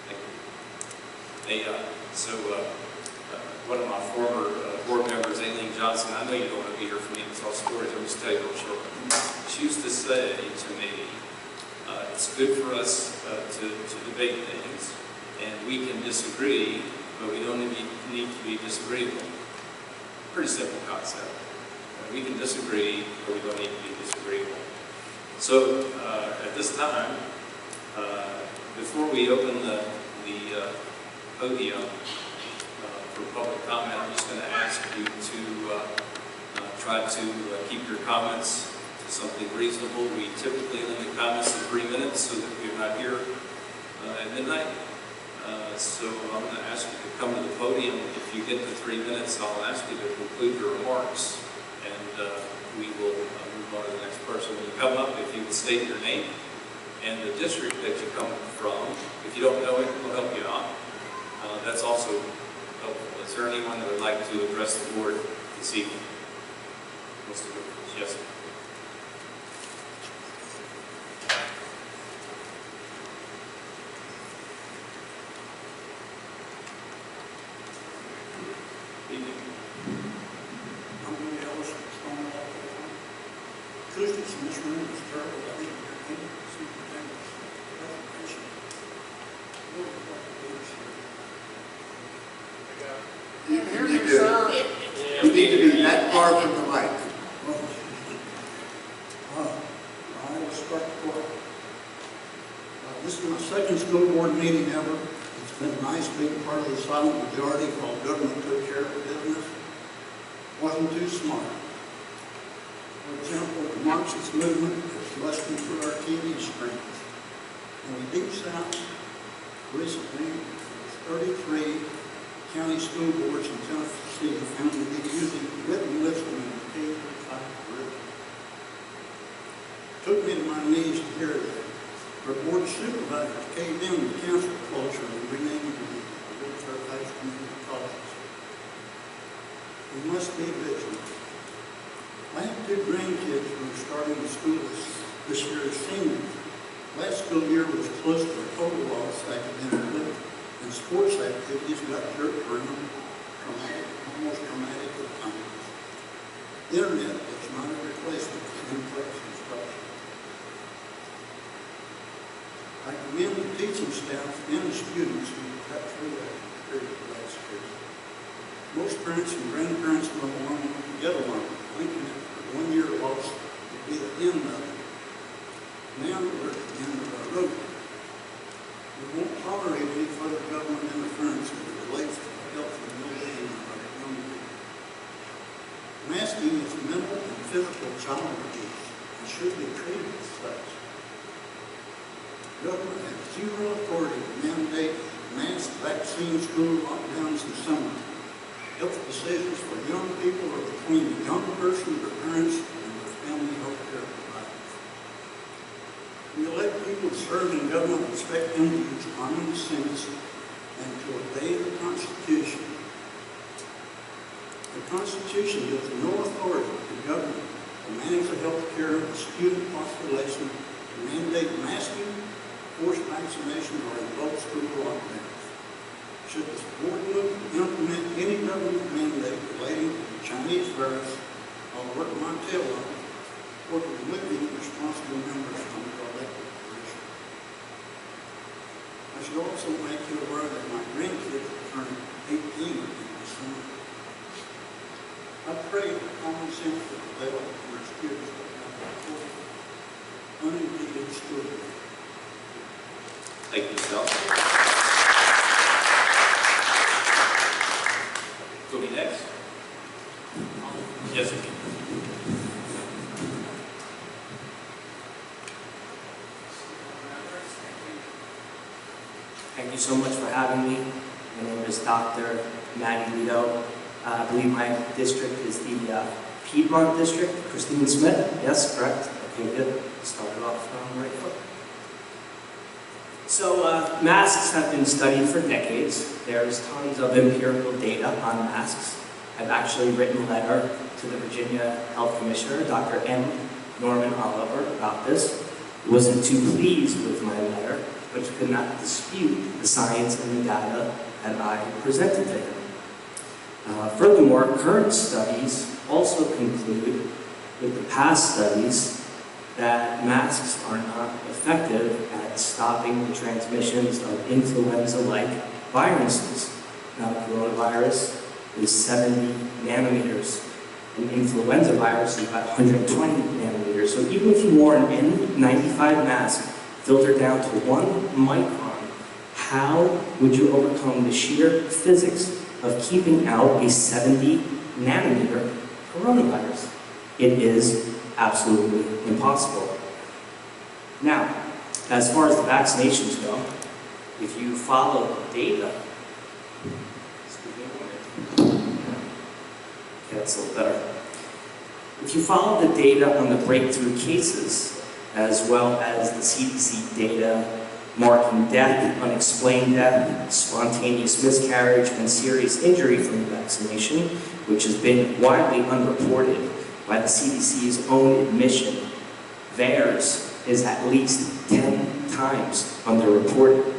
Thank you. One of my former board members, Aileen Johnson, I know you don't want to be here for me to tell stories, I'll just tell you real short. She used to say to me, it's good for us to debate things, and we can disagree, but we don't need to be disagreeable. Pretty simple concept. We can disagree, but we don't need to be disagreeable. So at this time, before we open the podium for public comment, I'm just going to ask you to try to keep your comments to something reasonable. We typically limit comments to 3 minutes so that we're not here at midnight. So I'm going to ask you to come to the podium. If you get to 3 minutes, I'll ask you to conclude your remarks, and we will move on to the next person. When you come up, if you would state your name and the district that you come from. If you don't know it, we'll help you out. That's also helpful. Is there anyone that would like to address the board this evening? Mr. Wilkins, yes. Acoustics in this room is terrible. I think you're in superintendent's presentation. You can hear you, sir. You need to be that far from the mic. I will start the clock. This is my second school board meeting ever. It's been nice being part of the silent majority while government took care of business. Wasn't too smart. For example, the Marxist movement is lusting through our TV screens. In the Deep South, recently, 33 county school boards in Tennessee found to be using written listening in K-5 curriculum. Took me to my knees to hear that. Our board of supervisors caved in the cancel culture and renamed the Woodford Community Colleges. We must be vigilant. I have 2 grandkids who are starting to school this year as seniors. Last school year was close to a total loss academically, and sports activities got hurt for them almost dramatic at times. Internet is not a replacement for in-class instruction. I commend the teaching staff and the students who got through that period last year. Most parents and grandparents will get along, thinking that 1 year loss would be the end of it. Now we're at the end of our road. We won't tolerate any further government interference as it relates to the health and well-being of our young people. Masking is mental and physical child abuse and should be treated as such. Government has zero authority to mandate mass vaccine school lockdowns in summer. Health decisions for young people are between the young person, their parents, and their family health care providers. We elect people to serve in government, expect them to use common sense and to obey the Constitution. The Constitution gives no authority to government to manage the health care of the student population, to mandate masking, forced vaccination, or invoke school lockdowns. Should this board implement any government mandate relating to the Chinese virus, I'll work my tail off, working with the responsible members from the elected position. I should also make you aware that my grandkids will turn 18 in December. I pray that common sense will prevail and our students will have a full, unimpeded school year. Thank you, Sal. Go be next. Yes, sir. Thank you so much for having me. My name is Dr. Maggie Lido. I believe my district is the Piedmont District. Christine Smith, yes, correct? Okay, good. Started off on the right foot. So masks have been studied for decades. There's tons of empirical data on masks. I've actually written a letter to the Virginia Health Commissioner, Dr. M. Norman Oliver, about this. He wasn't too pleased with my letter, but he could not dispute the science and the data that I presented to him. Furthermore, current studies also conclude with the past studies that masks are not effective at stopping the transmissions of influenza-like viruses. Now, coronavirus is 70 nanometers. An influenza virus is about 120 nanometers. So even if you wore an N95 mask filtered down to 1 micron, how would you overcome the sheer physics of keeping out a 70 nanometer coronavirus? It is absolutely impossible. Now, as far as the vaccinations go, if you follow the data, okay, that's a little better. If you follow the data on the breakthrough cases, as well as the CDC data marking death, unexplained death, spontaneous miscarriage, and serious injury from the vaccination, which has been widely unreported by the CDC's own admission, theirs is at least 10 times underreported.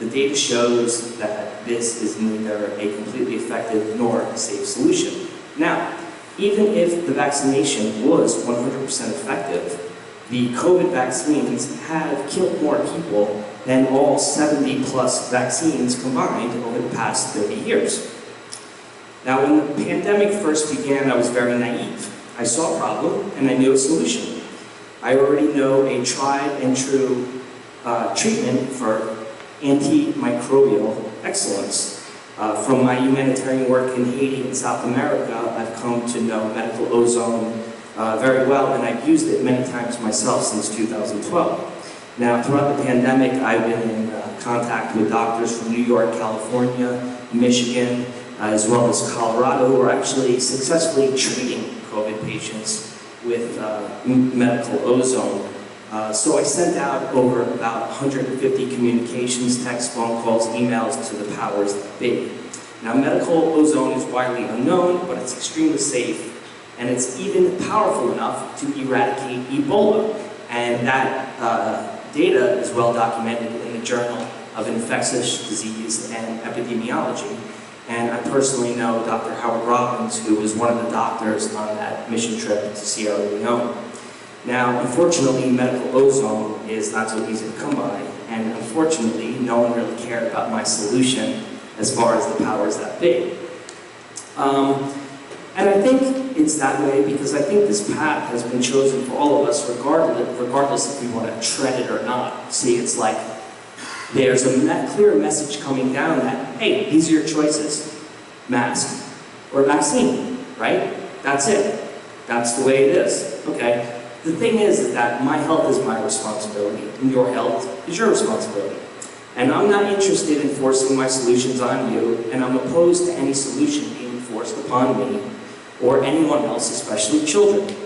The data shows that this is neither a completely effective nor a safe solution. Now, even if the vaccination was 100% effective, the COVID vaccines have killed more people than all 70+ vaccines combined over the past 30 years. Now, when the pandemic first began, I was very naive. I saw a problem and I knew a solution. I already know a tried and true treatment for antimicrobial excellence. From my humanitarian work in Haiti and South America, I've come to know medical ozone very well, and I've used it many times myself since 2012. Now, throughout the pandemic, I've been in contact with doctors from New York, California, Michigan, as well as Colorado, who are actually successfully treating COVID patients with medical ozone. So I sent out over about 150 communications, texts, phone calls, emails to the powers that be. Now, medical ozone is widely unknown, but it's extremely safe, and it's even powerful enough to eradicate Ebola. And that data is well documented in the Journal of Infectious Disease and Epidemiology. And I personally know Dr. Howard Robbins, who was one of the doctors on that mission trip to Sierra Leone. Now, unfortunately, medical ozone is not so easy to come by, and unfortunately, no one really cared about my solution as far as the powers that be. And I think it's that way because I think this path has been chosen for all of us, regardless if we want to tread it or not. See, it's like there's a clear message coming down that, hey, these are your choices: mask or vaccine, right? That's it. That's the way it is. Okay. The thing is that my health is my responsibility, and your health is your responsibility. And I'm not interested in forcing my solutions on you, and I'm opposed to any solution being forced upon me or anyone else, especially children.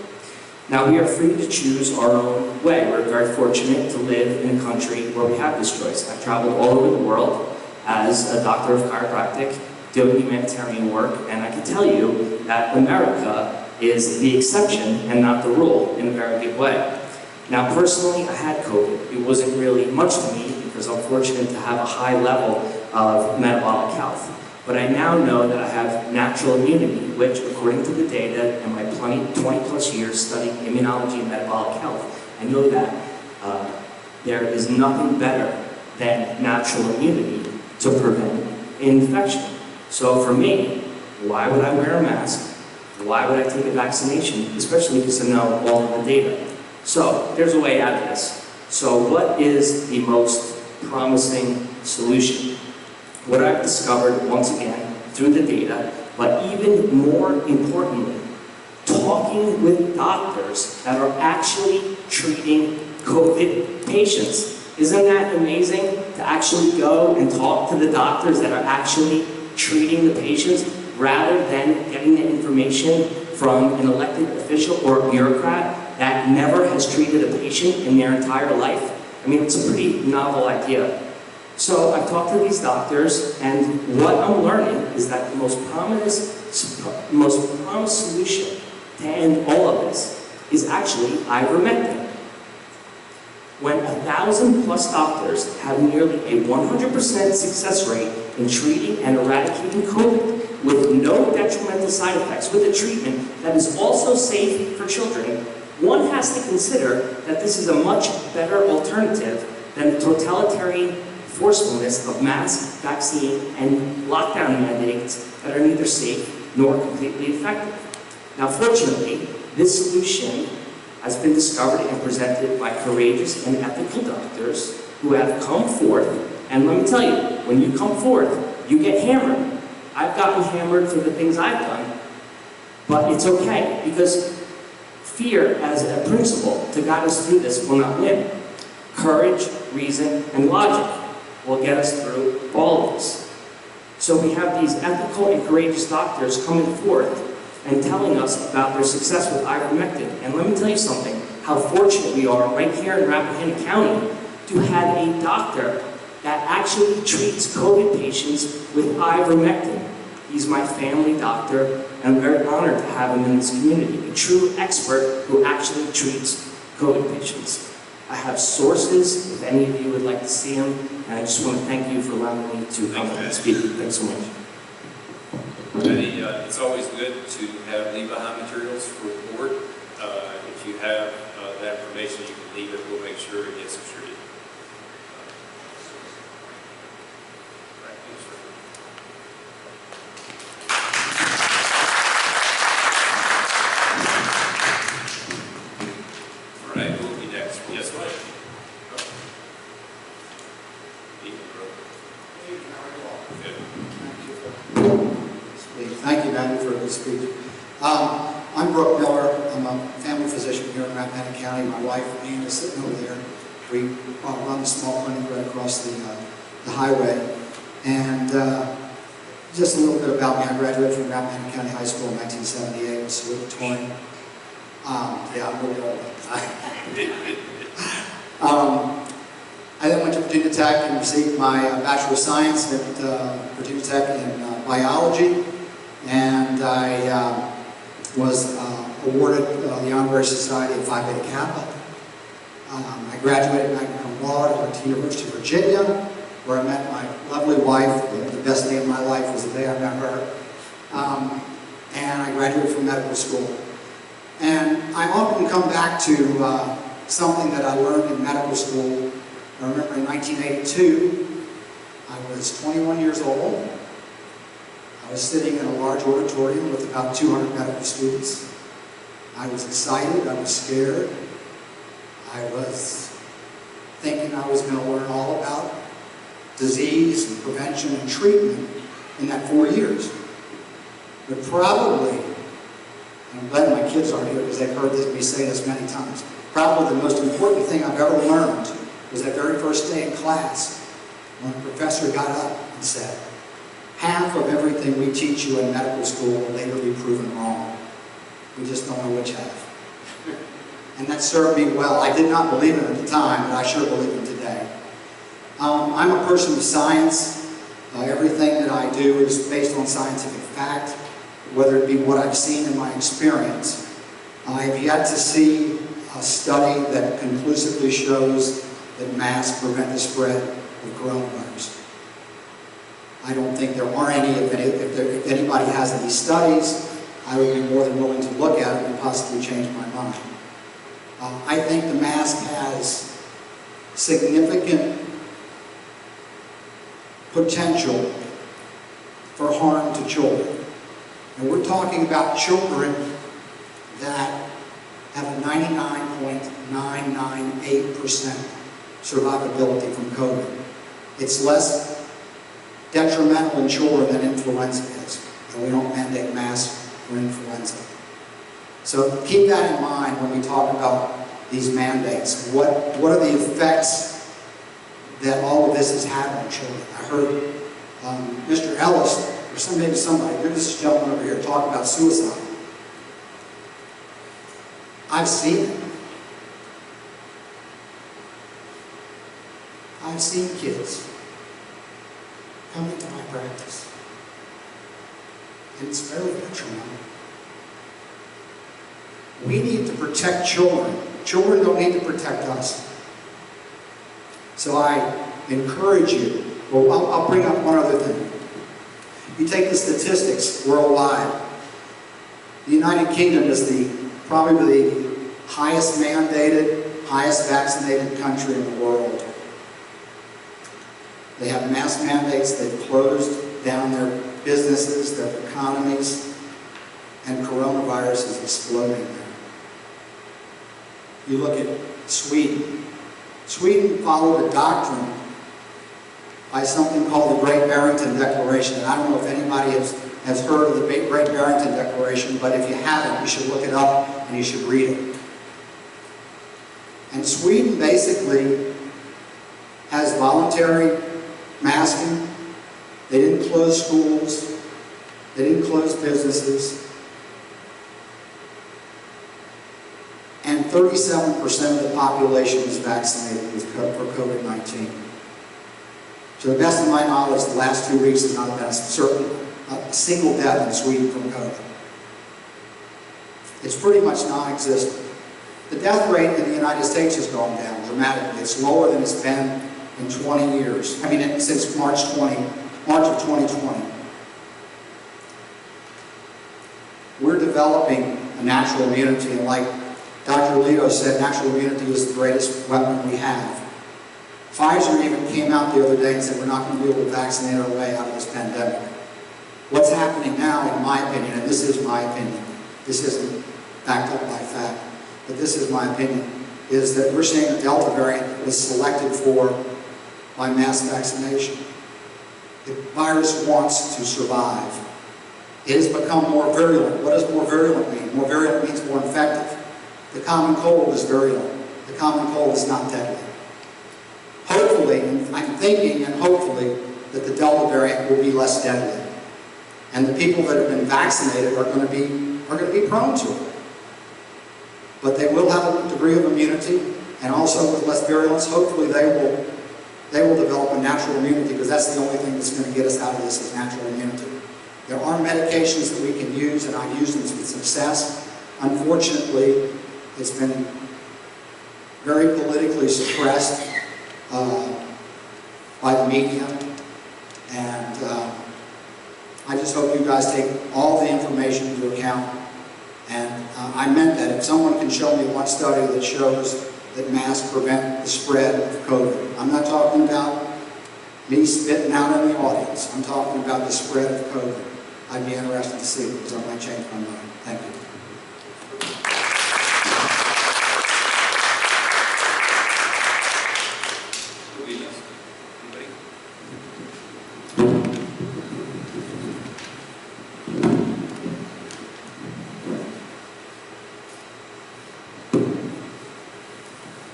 Now, we are free to choose our own way. We're very fortunate to live in a country where we have this choice. I've traveled all over the world as a doctor of chiropractic, doing humanitarian work, and I can tell you that America is the exception and not the rule in a very good way. Now, personally, I had COVID. It wasn't really much to me because I'm fortunate to have a high level of metabolic health. But I now know that I have natural immunity, which, according to the data and my 20+ years studying immunology and metabolic health, I know that there is nothing better than natural immunity to prevent infection. So for me, why would I wear a mask? Why would I take a vaccination? Especially because I know all of the data. So there's a way out of this. So what is the most promising solution? What I've discovered, once again, through the data, but even more importantly, talking with doctors that are actually treating COVID patients. Isn't that amazing to actually go and talk to the doctors that are actually treating the patients rather than getting the information from an elected official or a bureaucrat that never has treated a patient in their entire life? I mean, it's a pretty novel idea. So I've talked to these doctors, and what I'm learning is that the most promised solution to end all of this is actually ivermectin. When 1,000+ doctors have nearly a 100% success rate in treating and eradicating COVID with no detrimental side effects, with a treatment that is also safe for children, one has to consider that this is a much better alternative than the totalitarian forcefulness of mass vaccine and lockdown mandates that are neither safe nor completely effective. Now, fortunately, this solution has been discovered and presented by courageous and ethical doctors who have come forth. And let me tell you, when you come forth, you get hammered. I've gotten hammered for the things I've done, but it's okay, because fear as a principle to guide us through this will not win. Courage, reason, and logic will get us through all of this. So we have these ethical and courageous doctors coming forth and telling us about their success with ivermectin. And let me tell you something, how fortunate we are right here in Rappahannock County to have a doctor that actually treats COVID patients with ivermectin. He's my family doctor, and I'm very honored to have him in this community, a true expert who actually treats COVID patients. I have sources, if any of you would like to see him, and I just want to thank you for allowing me to come and speak. Thanks so much. Eddie, it's always good to have leave-behind materials for the board. If you have that information, you can leave it. We'll make sure it gets distributed. All right, who will be next? Yes, go ahead. Thank you, Matty, for the speech. I'm Brooke Miller. I'm a family physician here in Rappahannock County. My wife, Ann, is sitting over there. We run a small clinic right across the highway. And just a little bit about me. I graduated from Rappahannock County High School in 1978 with salutatorian. Yeah, I'm really old. I then went to Virginia Tech and received my Bachelor of Science at Virginia Tech in biology. And I was awarded the Honorary Society of Phi Beta Kappa. I graduated magna cum laude at the University of Virginia, where I met my lovely wife. The best day of my life was the day I met her. And I graduated from medical school. And I often come back to something that I learned in medical school. I remember in 1982, I was 21 years old. I was sitting in a large auditorium with about 200 medical students. I was excited, I was scared. I was thinking I was going to learn all about disease and prevention and treatment in that 4 years. But probably, and I'm glad my kids aren't here because they've heard me say this many times, probably the most important thing I've ever learned was that very first day in class when the professor got up and said, half of everything we teach you in medical school will later be proven wrong. We just don't know which half. And that served me well. I did not believe it at the time, but I sure believe it today. I'm a person of science. Everything that I do is based on scientific fact, whether it be what I've seen in my experience. I have yet to see a study that conclusively shows that masks prevent the spread of coronavirus. I don't think there are any. If anybody has any studies, I would be more than willing to look at it and possibly change my mind. I think the mask has significant potential for harm to children. And we're talking about children that have a 99.998% survivability from COVID. It's less detrimental in children than influenza is, and we don't mandate masks for influenza. So keep that in mind when we talk about these mandates. What are the effects that all of this has had on children. I heard Mr. Ellis, or maybe somebody, this gentleman over here, talk about suicide. I've seen it. I've seen kids come into my practice, and it's very detrimental. We need to protect children. Children don't need to protect us. So I encourage you, well, I'll bring up one other thing. You take the statistics worldwide. The United Kingdom is probably the highest mandated, highest vaccinated country in the world. They have mask mandates, they've closed down their businesses, their economies, and coronavirus is exploding there. You look at Sweden. Sweden followed a doctrine by something called the Great Barrington Declaration. And I don't know if anybody has heard of the Great Barrington Declaration, but if you haven't, you should look it up and you should read it. And Sweden basically has voluntary masking. They didn't close schools. They didn't close businesses. And 37% of the population is vaccinated for COVID-19. To the best of my knowledge, the last 2 weeks have not been a single death in Sweden from COVID. It's pretty much non-existent. The death rate in the United States has gone down dramatically. It's lower than it's been in 20 years. I mean, since March of 2020. We're developing a natural immunity, and like Dr. Alito said, natural immunity is the greatest weapon we have. Pfizer even came out the other day and said we're not going to be able to vaccinate our way out of this pandemic. What's happening now, in my opinion, and this is my opinion, this isn't backed up by fact, but this is my opinion, is that we're seeing the Delta variant was selected for by mass vaccination. The virus wants to survive. It has become more virulent. What does more virulent mean? More virulent means more infective. The common cold is virulent. The common cold is not deadly. Hopefully, I'm thinking and hopefully that the Delta variant will be less deadly. And the people that have been vaccinated are going to be prone to it. But they will have a degree of immunity, and also with less virulence, hopefully they will develop a natural immunity, because that's the only thing that's going to get us out of this is natural immunity. There are medications that we can use, and I've used them with success. Unfortunately, it's been very politically suppressed by the media, and I just hope you guys take all the information into account. And I meant that. If someone can show me one study that shows that masks prevent the spread of COVID. I'm not talking about me spitting out in the audience. I'm talking about the spread of COVID. I'd be interested to see it, because I might change my mind. Thank you.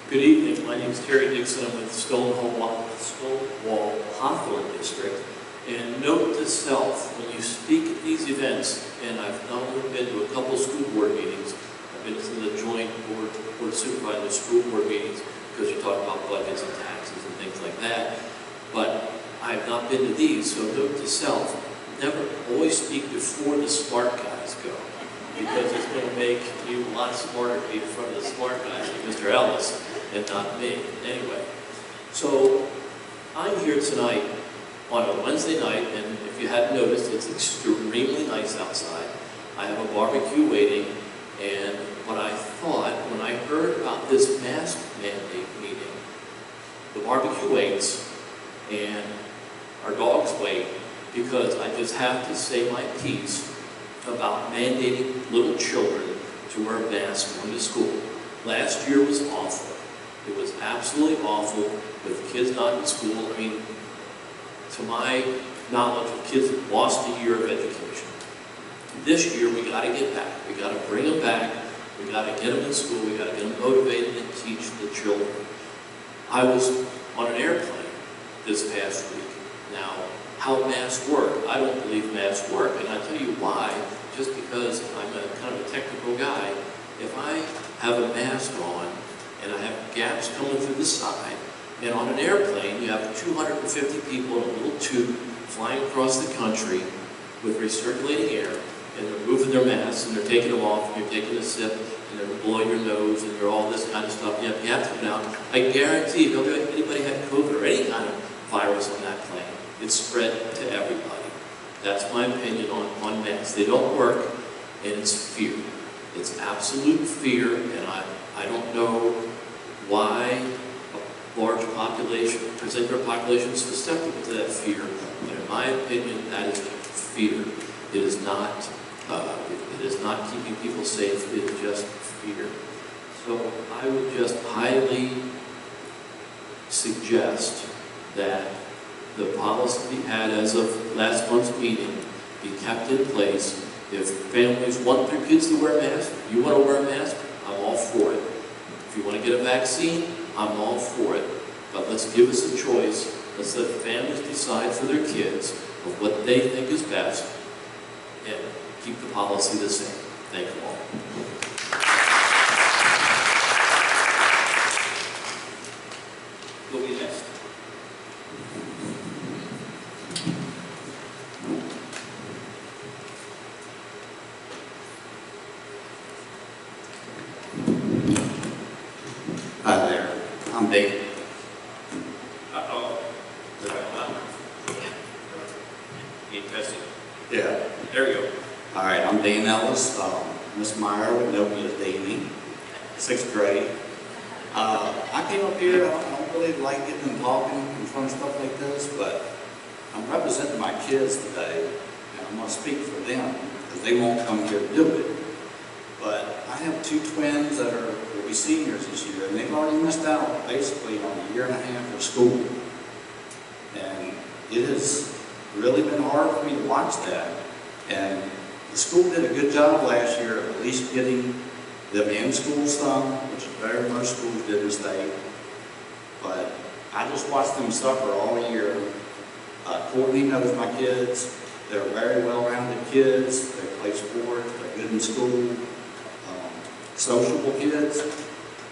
Good evening. My name is Terry Dixon. I'm with Stonewall Hawthorne District. And note to self, when you speak at these events, and I've not only been to a couple school board meetings, I've been to the joint board supervisor school board meetings, because you talk about budgets and taxes and things like that. But I have not been to these, so note to self, never always speak before the smart guys go, because it's going to make you a lot smarter to be in front of the smart guys like Mr. Ellis and not me. Anyway, so I'm here tonight on a Wednesday night, and if you hadn't noticed, it's extremely nice outside. I have a barbecue waiting, and what I thought when I heard about this mask mandate meeting, the barbecue waits, and our dogs wait, because I just have to say my piece about mandating little children to wear masks going to school. Last year was awful. It was absolutely awful with kids not in school. I mean, to my knowledge, kids have lost a year of education. This year, we got to get back. We got to bring them back. We got to get them in school. We got to get them motivated and teach the children. I was on an airplane this past week. Now, how masks work, I don't believe masks work, and I'll tell you why. Just because I'm a kind of a technical guy, if I have a mask on and I have gaps coming through the side, and on an airplane you have 250 people in a little tube flying across the country with recirculating air, and they're moving their masks and they're taking them off, and you're taking a sip, and they're blowing your nose, and you're all this kind of stuff. You have to come out. I guarantee if anybody had COVID or any kind of virus on that plane, it's spread to everybody. That's my opinion on masks. They don't work, and it's fear. It's absolute fear, and I don't know why a large population, percent of our population is susceptible to that fear, but in my opinion, that is fear. It is not keeping people safe, it is just fear. So I would just highly suggest that the policy we had as of last month's meeting be kept in place. If families want their kids to wear masks, if you want to wear a mask, I'm all for it. If you want to get a vaccine, I'm all for it. But let's give us a choice. Let's let families decide for their kids of what they think is best and keep the policy the same. Thank you all. Who'll be next? Hi there, I'm Dave. Uh-oh. Need testing. Yeah. There we go. All right, I'm Dan Ellis. Miss Meyer would know me as Davey, 6th grade. I came up here, I don't really like getting and talking in front of stuff like this, but I'm representing my kids today, and I'm going to speak for them, because they won't come here to do it. But I have 2 twins that will be seniors this year, and they've already missed out basically on a year and a half of school. And it has really been hard for me to watch that. And the school did a good job last year of at least getting them in school some, which very most schools did in the state. But I just watched them suffer all year. Courtney knows my kids. They're very well-rounded kids. They play sports. They're good in school. Sociable kids.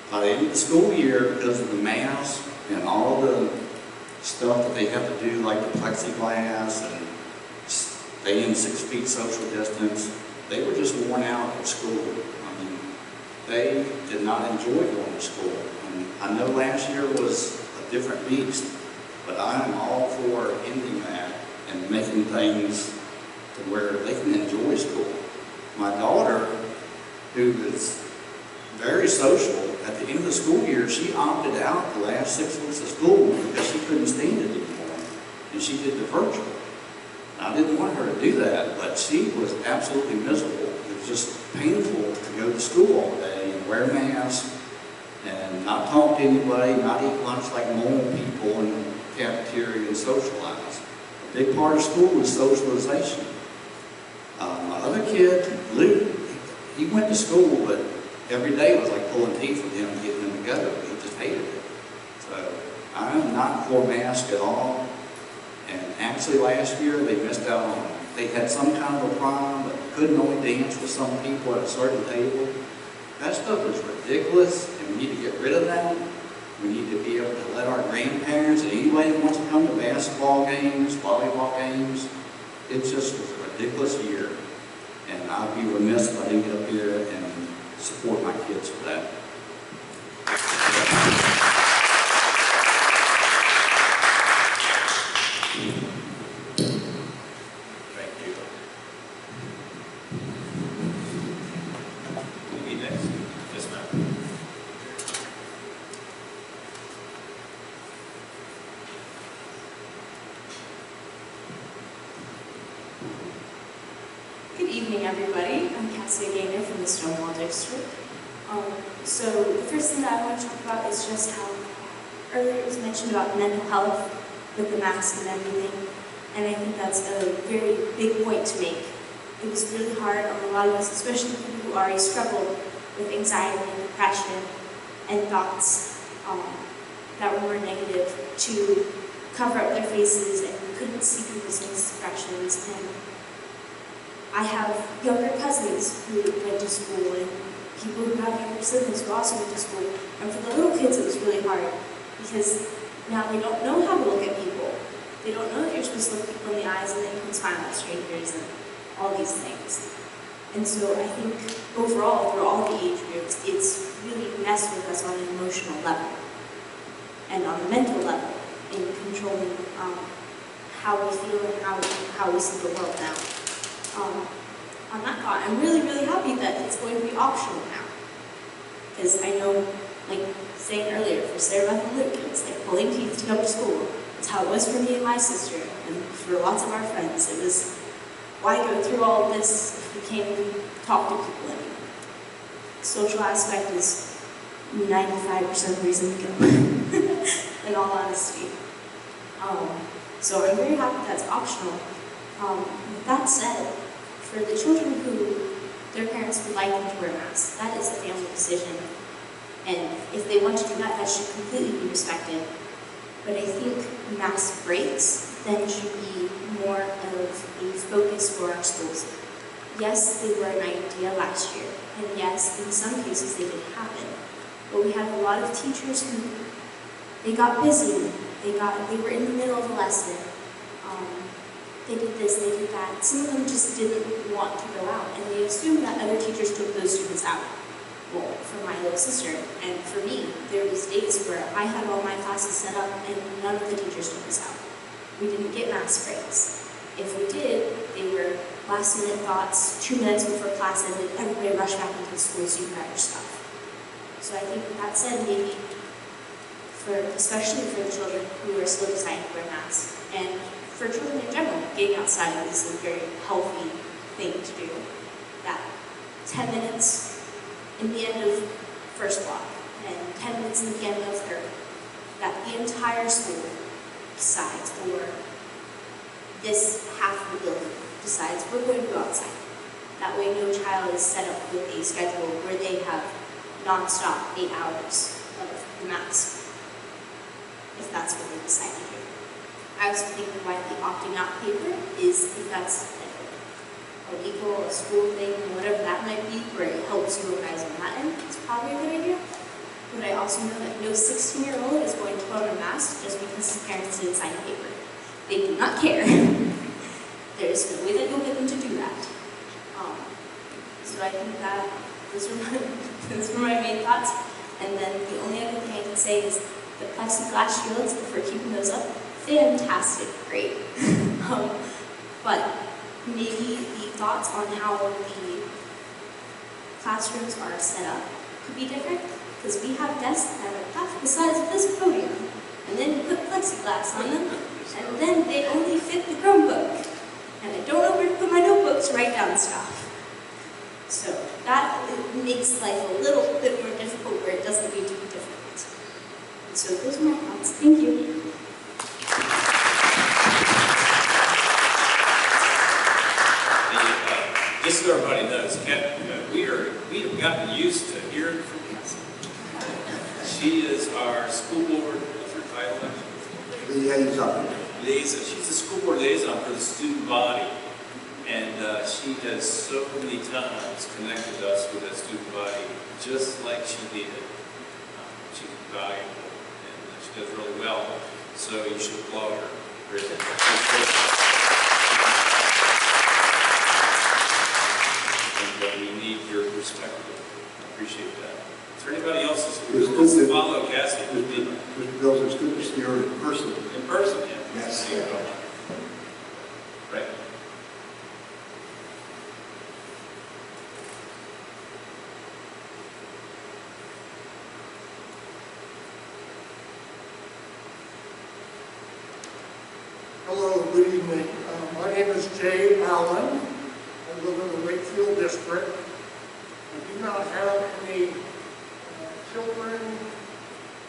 By the end of the school year, because of the mask and all the stuff that they have to do, like the plexiglass and staying 6 feet social distance, they were just worn out at school. I mean, they did not enjoy going to school. And I know last year was a different beast, but I am all for ending that and making things to where they can enjoy school. My daughter, who is very social, at the end of the school year, she opted out the last 6 weeks of school because she couldn't stand it anymore, and she did the virtual. I didn't want her to do that, but she was absolutely miserable. It was just painful to go to school all day and wear masks and not talk to anybody, not eat lunch like normal people in the cafeteria and socialize. A big part of school is socialization. My other kid, Luke, he went to school, but every day was like pulling teeth with him, getting him to go. He just hated it. So I'm not for masks at all. And actually last year they missed out on, they had some kind of a prom, but couldn't only dance with some people at a certain table. That stuff is ridiculous, and we need to get rid of that. We need to be able to let our grandparents and anybody that wants to come to basketball games, volleyball games. It just was a ridiculous year. And I'd be remiss if I didn't get up here and support my kids for that. Thank you. Who'll be next? Yes, ma'am. Good evening, everybody. I'm Cassie Gaynor from the Stonewall District. So the first thing that I want to talk about is just how earlier it was mentioned about mental health with the mask and everything, and I think that's a very big point to make. It was really hard on a lot of us, especially people who already struggled with anxiety and depression and thoughts that were more negative, to cover up their faces and you couldn't see people's expressions. And I have younger cousins who went to school and people who have younger siblings who also went to school. And for the little kids, it was really hard because now they don't know how to look at people. They don't know that you're supposed to look people in the eyes and that you can smile at strangers and all these things. And so I think overall, through all the age groups, it's really messed with us on an emotional level and on a mental level in controlling how we feel and how we see the world now. On that thought, I'm really, really happy that it's going to be optional now. Because I know, like saying earlier, for Sarah, Beth, and Luke, it's like pulling teeth to go to school. It's how it was for me and my sister, and for lots of our friends. It was, why go through all of this if we can't even talk to people anymore? Social aspect is 95% of the reason to go, in all honesty. So I'm very happy that's optional. With that said, for the children who their parents would like them to wear masks, that is a family decision. And if they want to do that, that should completely be respected. But I think mask breaks then should be more of a focus for our schools. Yes, they were an idea last year, and yes, in some cases they did happen. But we had a lot of teachers who, they got busy, they were in the middle of a lesson, they did this, they did that. Some of them just didn't want to go out, and they assumed that other teachers took those students out. Well, for my little sister, and for me, there was days where I had all my classes set up and none of the teachers took us out. We didn't get mask breaks. If we did, they were last-minute thoughts, 2 minutes before class ended, everybody rushed back into the school so you could grab your stuff. So I think with that said, maybe, especially for the children who are still deciding to wear masks, and for children in general, getting outside is a very healthy thing to do. That 10 minutes in the end of first block, and 10 minutes in the end of third, that the entire school decides, or this half of the building decides, we're going to go outside. That way no child is set up with a schedule where they have non-stop 8 hours of the mask, if that's what they decide to do. I also think why the opting out paper is if that's a legal, a school thing, or whatever that might be, where it helps you guys on that end, it's probably a good idea. But I also know that no 16-year-old is going to put on a mask just because his parents didn't sign a paper. They do not care. There's no way that you'll get them to do that. So I think that those were my main thoughts. And then the only other thing I can say is the plexiglass shields, if we're keeping those up, fantastic, great. But maybe the thoughts on how the classrooms are set up could be different, because we have desks that are half the size of this podium, and then you put plexiglass on them, and then they only fit the Chromebook, and I don't know where to put my notebooks to write down stuff. So that makes life a little bit more difficult where it doesn't need to be difficult. And so those are my thoughts. Thank you. Just so everybody knows, we have gotten used to hearing from Cassie. She is our school board, what's her title? Liaison. She's the school board liaison for the student body. And she has so many times connected us with that student body, just like she did. She's valuable, and she does really well. So you should applaud her. And we need your perspective. I appreciate that. Is there anybody else who wants to follow Cassie? Mr. Bills, it's good to see her in person. In person, yeah. Yes. Right. Hello, good evening. My name is Jay Allen. I live in the Wakefield district. I do not have any children,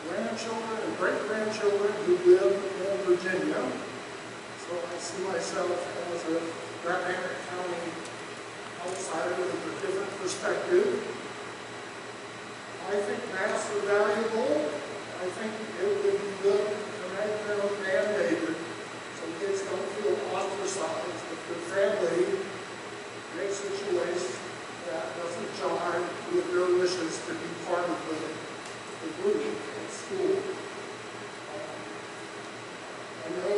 grandchildren, and great-grandchildren who live in Virginia. So I see myself as a Rappahannock County outsider with a different perspective. I think masks are valuable. I think it would be good to make them mandated so kids don't feel ostracized if their family makes a choice that doesn't jive with their wishes to be part of the group at school. I know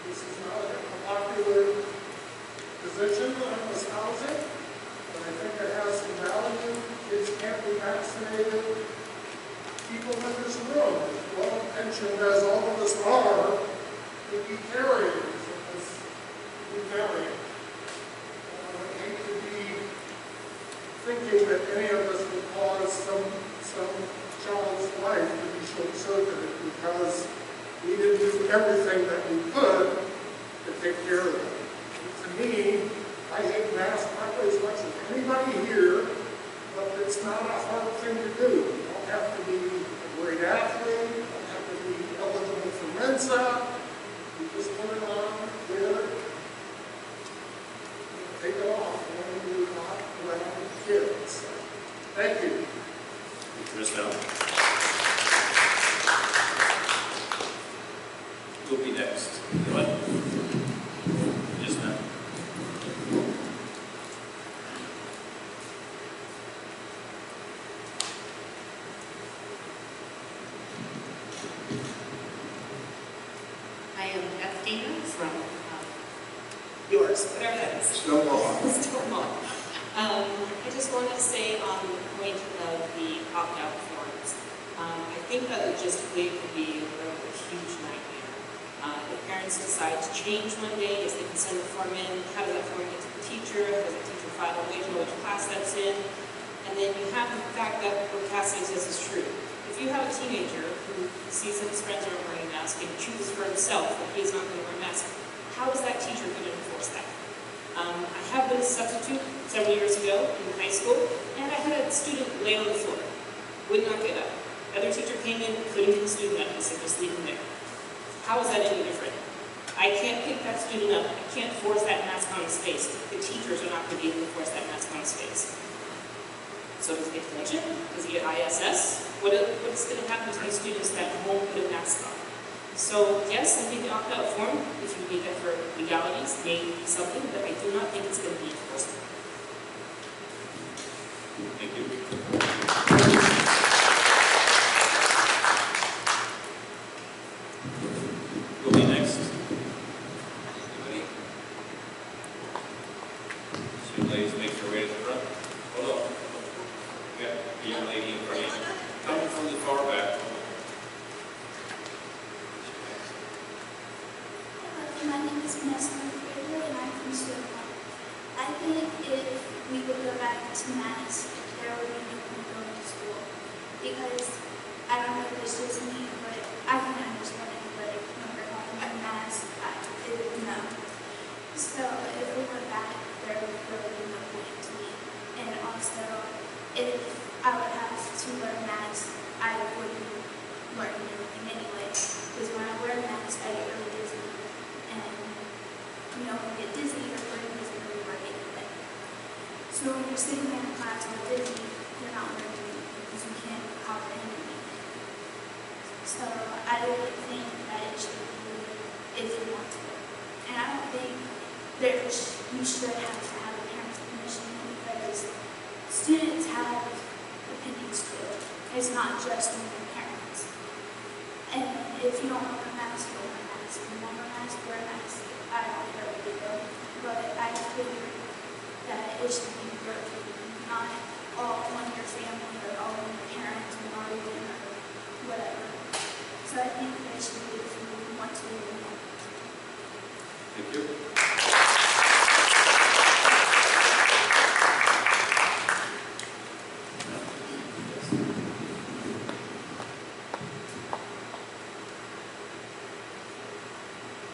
this is not a popular position on this housing, but I think it has some value. Kids can't be vaccinated. People in this room, as well pensioned as all of us are, could be carriers of this new variant. I hate to be thinking that any of us would cause some child's life to be short-circuited because we didn't do everything that we could to take care of them. To me, I hate masks probably as much as anybody here, but it's not a hard thing to do. You don't have to be a great athlete, you don't have to be eligible for Mensa. You just put it on, wear it, take it off when you're not around kids. Thank you. Ms. Mel. Who'll be next? Go ahead. Yes, ma'am. I am Ethina from yours, whatever that is. Stonewall. Stonewall. I just want to say on the point of the opt-out forms, I think that logistically it could be a huge nightmare. If parents decide to change one day, yes, they can send the form in. How does that form get to the teacher? How does the teacher file away to know which class that's in? And then you have the fact that what Cassie says is true. If you have a teenager who sees that his friends aren't wearing masks and chooses for himself that he's not going to wear a mask, how is that teacher going to enforce that? I have been a substitute several years ago in high school, and I had a student lay on the floor, would not get up. Other teacher came in, couldn't get the student up, and said, just leave him there. How is that any different? I can't pick that student up. I can't force that mask on his face. The teachers are not going to be able to force that mask on his face. So does he get detention? Does he get ISS? What is going to happen to these students that won't put a mask on? So yes, I think the opt-out form, if you need that for legalities, may be something, but I do not think it's going to be enforced. Thank you. Who'll be next? Anybody? So ladies, make your way to the front. Hold on. We got the young lady in front of you. Coming from the far back. My name is Vanessa Fraser, and I'm from Stonewall. I think if we would go back to masks, there would be no point going to school. Because, I don't know if it's just me, but I can understand anybody when they're having a mask, no. So, if we went back, there would really be no point to me. And also, if I would have to wear a mask, I wouldn't learn anything anyway. Because when I wear a mask, I get really dizzy. And when you get dizzy, your brain doesn't really work anyway. So when you're sitting there in class all dizzy, you're not learning anything because you can't comprehend anything. So I really think that it should be if you want to. And I don't think you should have to have a parent's permission because students have opinions too. It's not just from their parents. And if you don't want a mask, you don't want a mask. If you want a mask, wear a mask. I don't care what you do. But I figure that it should be your opinion, not all on your family or all on your parents or guardian or whatever. So I think it should be if you want to. Thank you.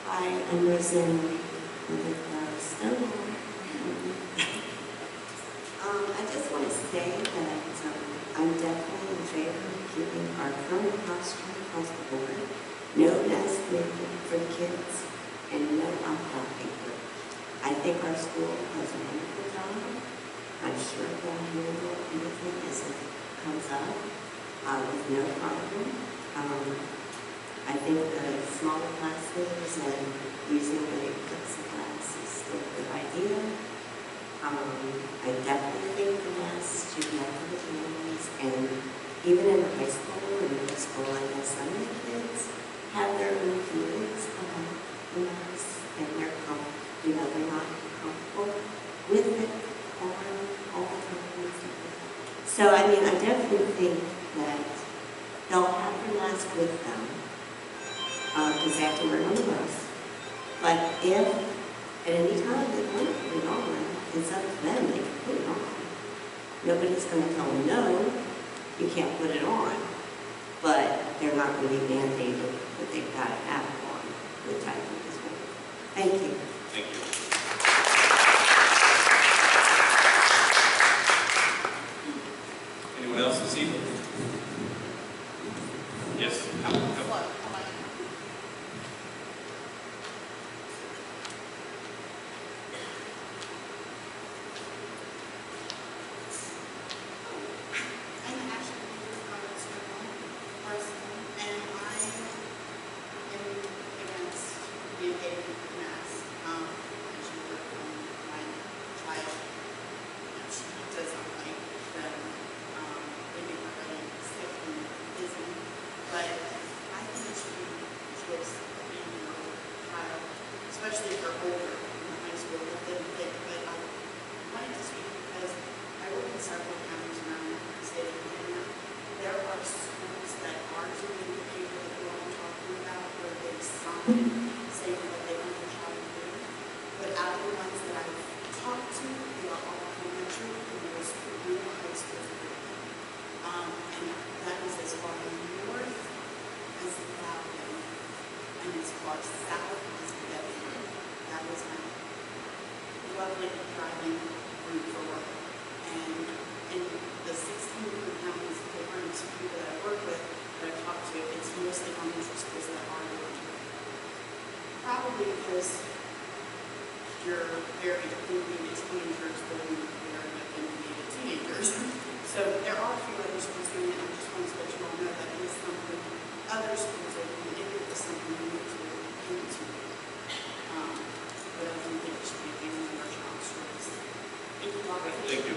Hi, I'm Roseanne with Stonewall. I just want to say that I'm definitely in favor of keeping our current posture across the board. No mask mandate for the kids and no opt-out paper. I think our school does a wonderful job. I'm sure they'll handle anything as it comes up with no problem. I think the smaller classes and using the plexiglass is still a good idea. I definitely think the masks should be up to the families, and even in high school and middle school, I know some of the kids have their own feelings about the masks, and they're they're not comfortable with it all the time. So, I mean, I definitely think that they'll have their mask with them, because they have to wear it on the bus. But if at any time they want to put it on, it's up to them, they can put it on. Nobody's going to tell them, no, you can't put it on. But they're not going to be mandated that they've got to have it on, which I think is wonderful. Thank you. Thank you. Anyone else this evening? Yes? Come on. especially for older in high school, but I wanted to speak because I work in several counties around the state of Virginia. There are schools that are doing the behavior that we're all talking about, where they sign saying what they want their child to do. But out of the ones that I've talked to, they are all elementary and middle school, and high school. And that is as far north as Loudon, and as far south as Bedford. That was my lovely driving route for work. And in the 16 different counties, different people that I work with, that I've talked to, it's mostly elementary schools that are doing it. Probably because you're very opinionated teenagers, but you're very opinionated teenagers. So there are a few other schools doing it. I just want to let you all know that is something other schools are doing. It is something we need to look into. But I don't think it should be any of our child's choice. Thank you, Barbara. Thank you.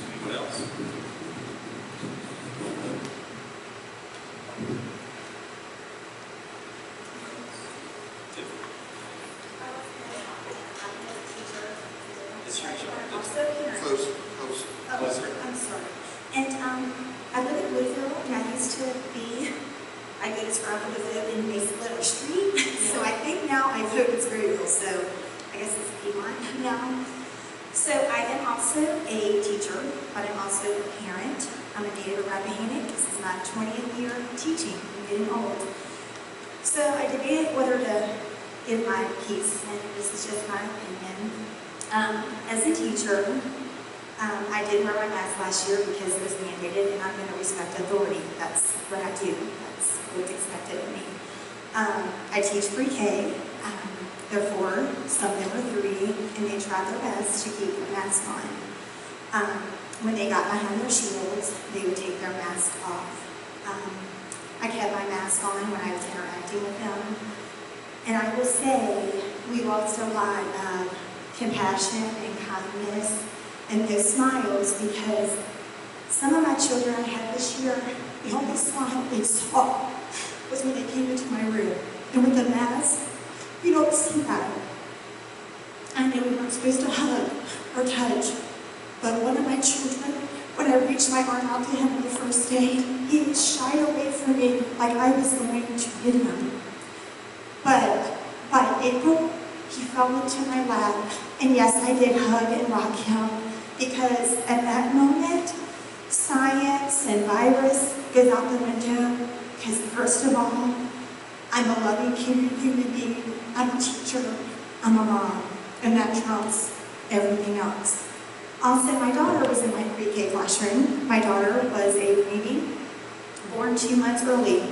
Anyone else? I'm sorry. And I live in Woodville, and I used to be, I go to Scrabble to live in Mason Letter Street. So I think now I vote in Sprayville, so I guess it's Piedmont now. So I am also a teacher, but I'm also a parent. I'm a native of Rappahannock. This is my 20th year teaching. I'm getting old. So I debated whether to give my piece, and this is just my opinion. As a teacher, I did wear my mask last year because it was mandated, and I'm going to respect authority. That's what I do. That's what's expected of me. I teach pre-K. Therefore, some of them are 3, and they try their best to keep their mask on. When they got behind their shields, they would take their mask off. I kept my mask on when I was interacting with them. And I will say, we lost a lot of compassion and kindness and those smiles, because some of my children I had this year, the only smile they saw was when they came into my room. And with the mask, you don't see that. I know we weren't supposed to hug or touch, but one of my children, when I reached my arm out to him on the first day, he shied away from me like I was going to hit him. But by April, he fell into my lap, and yes, I did hug and rock him, because at that moment, science and virus goes out the window, because first of all, I'm a loving human being, I'm a teacher, I'm a mom, and that trumps everything else. Also, my daughter was in my pre-K classroom. My daughter was a baby, born 2 months early,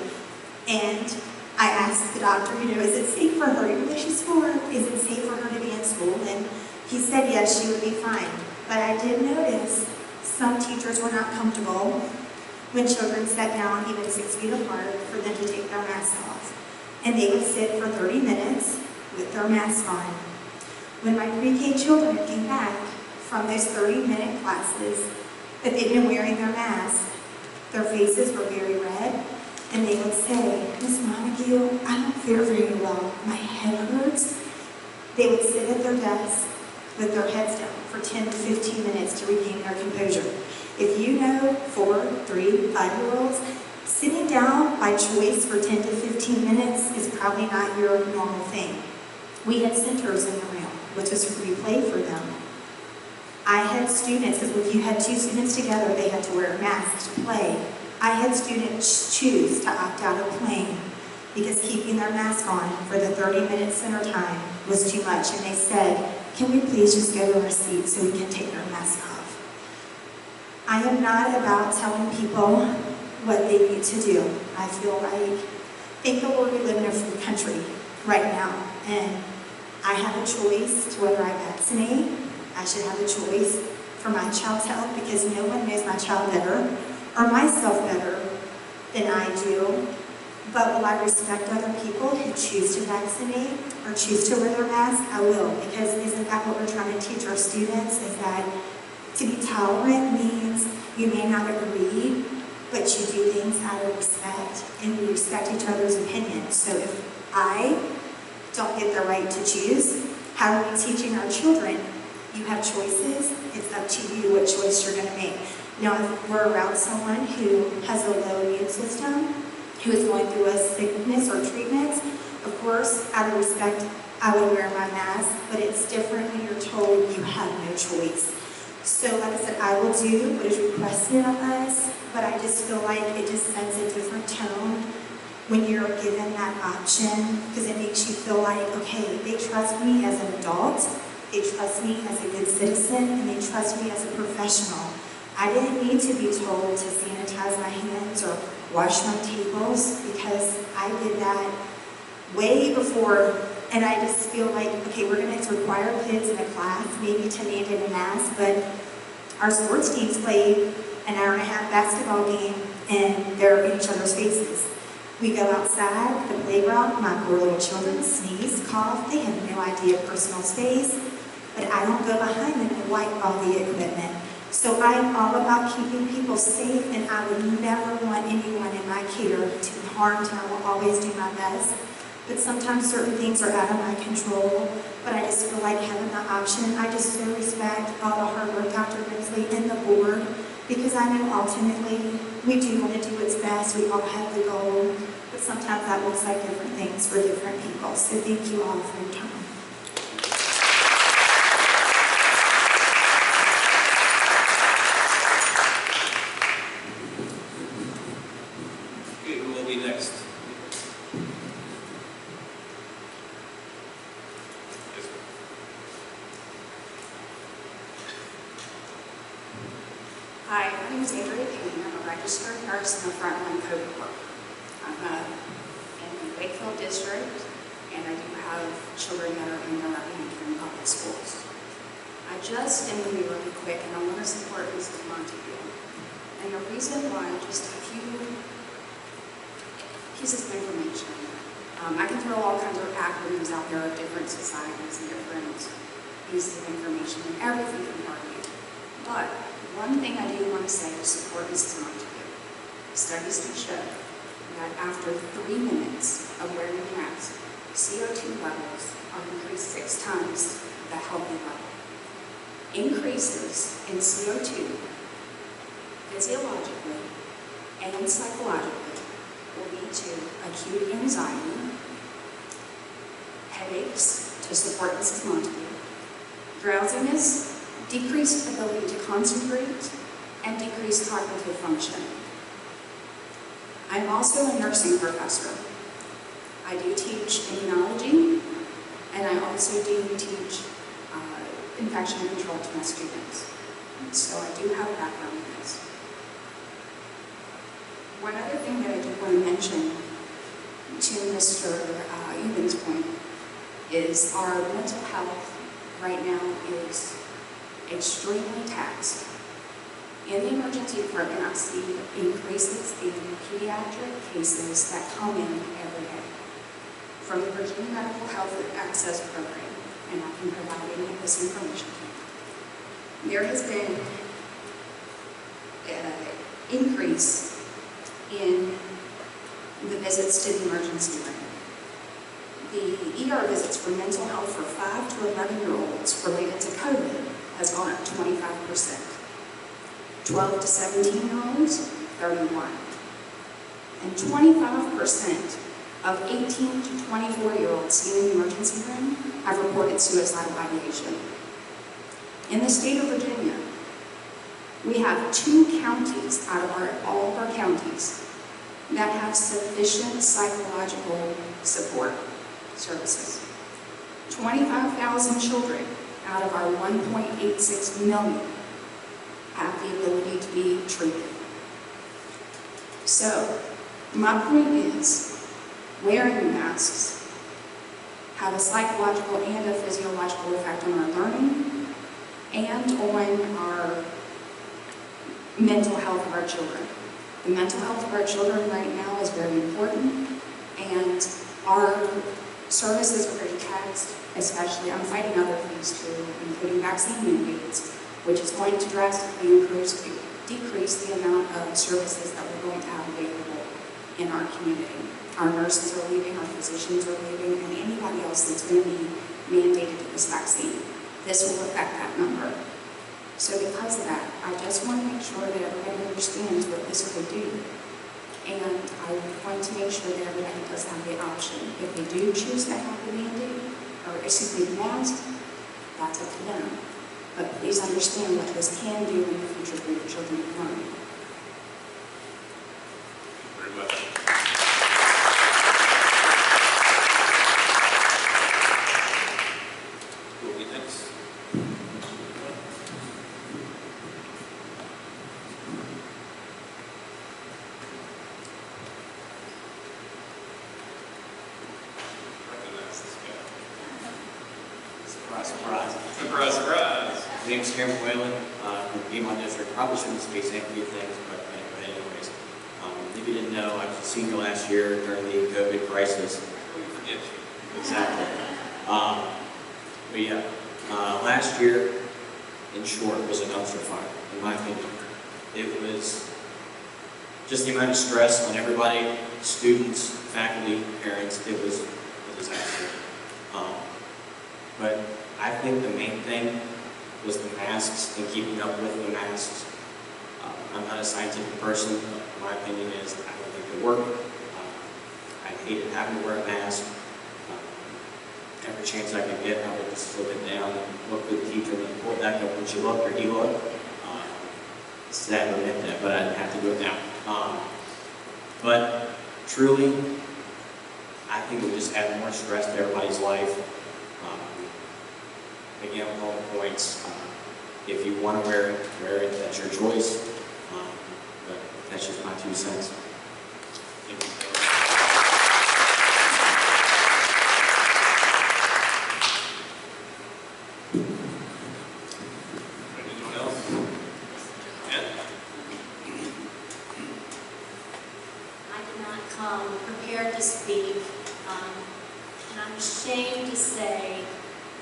and I asked the doctor, is it safe for her, even though she's 4, is it safe for her to be in school? And he said yes, she would be fine. But I did notice Some teachers were not comfortable when children sat down even 6 feet apart for them to take their masks off. And they would sit for 30 minutes with their mask on. When my pre-K children came back from those 30-minute classes that they'd been wearing their masks, their faces were very red, and they would say, "Miss Montague, I don't feel very well. My head hurts." They would sit at their desk with their heads down for 10 to 15 minutes to regain their composure. If you know 4, 3, 5-year-olds, sitting down by choice for 10 to 15 minutes is probably not your normal thing. We had centers in the room, which was free play for them. I had students, because if you had 2 students together, they had to wear a mask to play. I had students choose to opt out of playing because keeping their mask on for the 30-minute center time was too much, and they said, "Can we please just go to our seats so we can take our mask off?" I am not about telling people what they need to do. I feel like, thank the Lord, we live in a free country right now, and I have a choice to whether I vaccinate. I should have a choice for my child's health because no one knows my child better or myself better than I do. But will I respect other people who choose to vaccinate or choose to wear their mask? I will, because isn't that what we're trying to teach our students, is that to be tolerant means you may not agree, but you do things out of respect, and we respect each other's opinions. So if I don't get the right to choose, how are we teaching our children? You have choices, it's up to you what choice you're going to make. Now, if we're around someone who has a low immune system, who is going through a sickness or treatment, of course, out of respect, I would wear my mask, but it's different when you're told you have no choice. So, like I said, I will do what is requested of us, but I just feel like it just sends a different tone when you're given that option, because it makes you feel like, okay, they trust me as an adult, they trust me as a good citizen, and they trust me as a professional. I didn't need to be told to sanitize my hands or wash my tables, because I did that way before, and I just feel like, okay, we're going to require kids in a class maybe to mandate a mask, but our sports teams played an hour-and-a-half basketball game, and they're in each other's faces. We go outside, the playground, my poor little children sneeze, cough, they have no idea of personal space, but I don't go behind them and wipe all the equipment. So I'm all about keeping people safe, and I would never want anyone in my care to be harmed, and I will always do my best. But sometimes certain things are out of my control, but I just feel like having the option. I just so respect all the hard work Dr. Brinsley and the board, because I know ultimately we do want to do what's best. We all have the goal, but sometimes that looks like different things for different people. So thank you all for your time. Okay, who will be next? Hi, my name is Andrea Payne. I'm a registered nurse and a frontline COVID worker. I'm in the Wakefield district, and I do have children that are in the Rappahannock public schools. I just am going to be really quick, and I want to support Mrs. Montague. And the reason why, just a few pieces of information. I can throw all kinds of acronyms out there of different societies and different pieces of information, and everything can argue. But one thing I do want to say to support Mrs. Montague. Studies do show that after 3 minutes of wearing a mask, CO2 levels are increased 6 times the healthy level. Increases in CO2 physiologically and psychologically will lead to acute anxiety, headaches, to support Mrs. Montague, drowsiness, decreased ability to concentrate, and decreased cognitive function. I'm also a nursing professor. I do teach immunology, and I also do teach infection control to my students. So I do have a background in this. One other thing that I do want to mention to Mr. Eban's point is our mental health right now is extremely taxed. In the emergency department, I see increases in pediatric cases that come in every day from the Virginia Medical Health Access Program, and I can provide any of this information to you. There has been an increase in the visits to the emergency room. The ER visits for mental health for 5 to 11-year-olds related to COVID has gone up 25%. 12 to 17-year-olds, 31. And 25% of 18 to 24-year-olds seen in the emergency room have reported suicidal ideation. In the state of Virginia, we have 2 counties out of all of our counties that have sufficient psychological support services. 25,000 children out of our 1.86 million have the ability to be treated. So, my point is, wearing masks have a psychological and a physiological effect on our learning and on our mental health of our children. The mental health of our children right now is very important, and our services are very taxed, especially I'm fighting other things too, including vaccine mandates, which is going to drastically decrease the amount of services that we're going to have available in our community. Our nurses are leaving, our physicians are leaving, and anybody else that's going to be mandated to this vaccine. This will affect that number. So because of that, I just want to make sure that everybody understands what this will do. And I want to make sure that everybody does have the option. If they do choose to have the mandate, or excuse me, the mask, that's up to them. But please understand what this can do in the future for your children and learning. Very much. Who will be next? Recognize this guy. Surprise, surprise. Surprise, surprise. My name's Cameron Whalen, from Piedmont District. Probably shouldn't say a few things, but anyways. If you didn't know, I was a senior last year during the COVID crisis. We forget you. Exactly. But yeah, last year, in short, was a dumpster fire, in my opinion. It was just the amount of stress on everybody, students, faculty, parents. It was a disaster. But I think the main thing was the masks and keeping up with the masks. I'm not a scientific person, but my opinion is I don't think they work. I hated having to wear a mask. Every chance I could get, I would just slip it down and look at the teacher and then pull it back up when she looked or he looked. It's sad to admit that, but I didn't have to do it now. But truly, I think it would just add more stress to everybody's life. Again, with all the points, if you want to wear it, that's your choice. But that's just my 2 cents. Thank you. Anyone else? Ed? I did not come prepared to speak, and I'm ashamed to say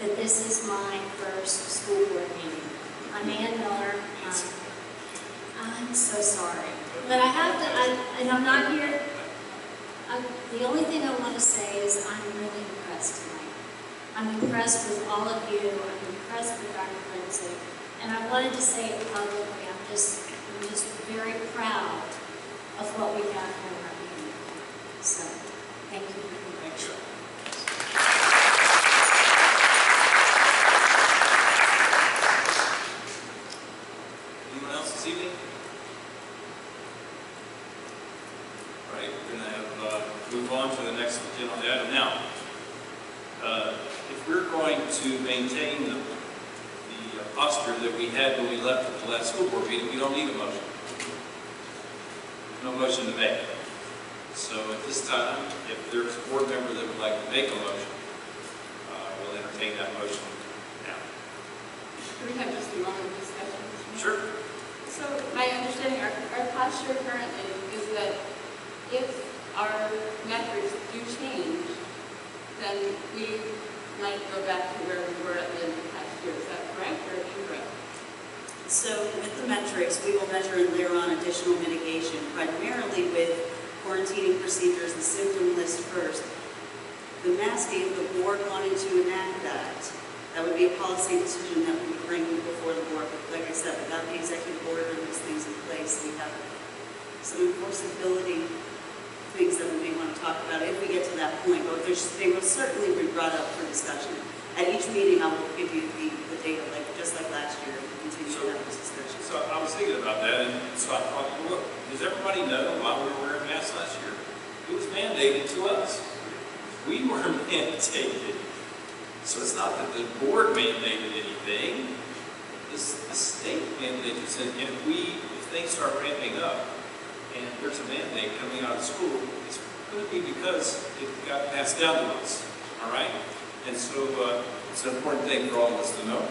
that this is my first school board meeting. I'm Ann Miller. I'm so sorry. But I have to, and I'm not here. The only thing I want to say is I'm really impressed tonight. I'm impressed with all of you. I'm impressed with Dr. Lindsay. And I wanted to say it publicly. I'm just very proud of what we have here in our community. So, thank you. Thank you. Anyone else this evening? All right, we're going to move on to the next agenda item now. If we're going to maintain the posture that we had when we left at the last school board meeting, we don't need a motion. There's no motion to make. So at this time, if there's a board member that would like to make a motion, we'll entertain that motion now. We have just a moment of discussion. Sure. So my posture currently is that if our metrics do change, then we might go back to where we were at the end of last year. Is that correct or incorrect? So with the metrics, we will measure and layer on additional mitigation, primarily with quarantining procedures and symptom list first. The masking, if the board wanted to enact that would be a policy decision that we would bring before the board. But like I said, without the executive order and those things in place, we have some enforceability things that we may want to talk about if we get to that point. But they will certainly be brought up for discussion. At each meeting, I will give you the data, just like last year, and continue to have this discussion. So I was thinking about that, and so I thought, look, does everybody know why we were wearing masks last year? It was mandated to us. We were mandated. So it's not that the board mandated anything. The state mandated it. And if things start ramping up and there's a mandate coming out of school, it's going to be because it got passed down to us. All right? And so it's an important thing for all of us to know.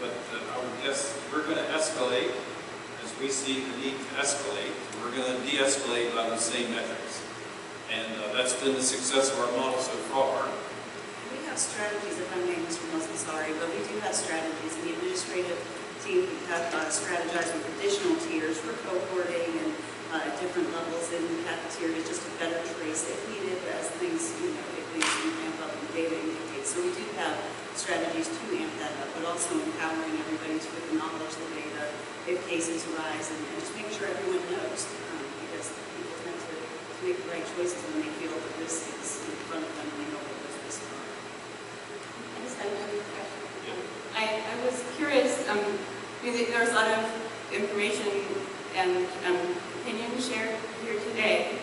But I would guess we're going to escalate as we see the need to escalate. We're going to de-escalate by the same metrics. And that's been the success of our model so far. We have strategies, if I may, Mr. Mills, I'm sorry, but we do have strategies. The administrative team have strategized with additional tiers for cohorting and different levels in the cafeteria just to better trace if needed as things, if things ramp up and data indicates. So we do have strategies to amp that up, but also empowering everybody to acknowledge the data if cases arise and just make sure everyone knows because people tend to make the right choices when they feel the risk is in front of them and they know what those risks are. I just had another question. I was curious, there was a lot of information and opinion shared here today,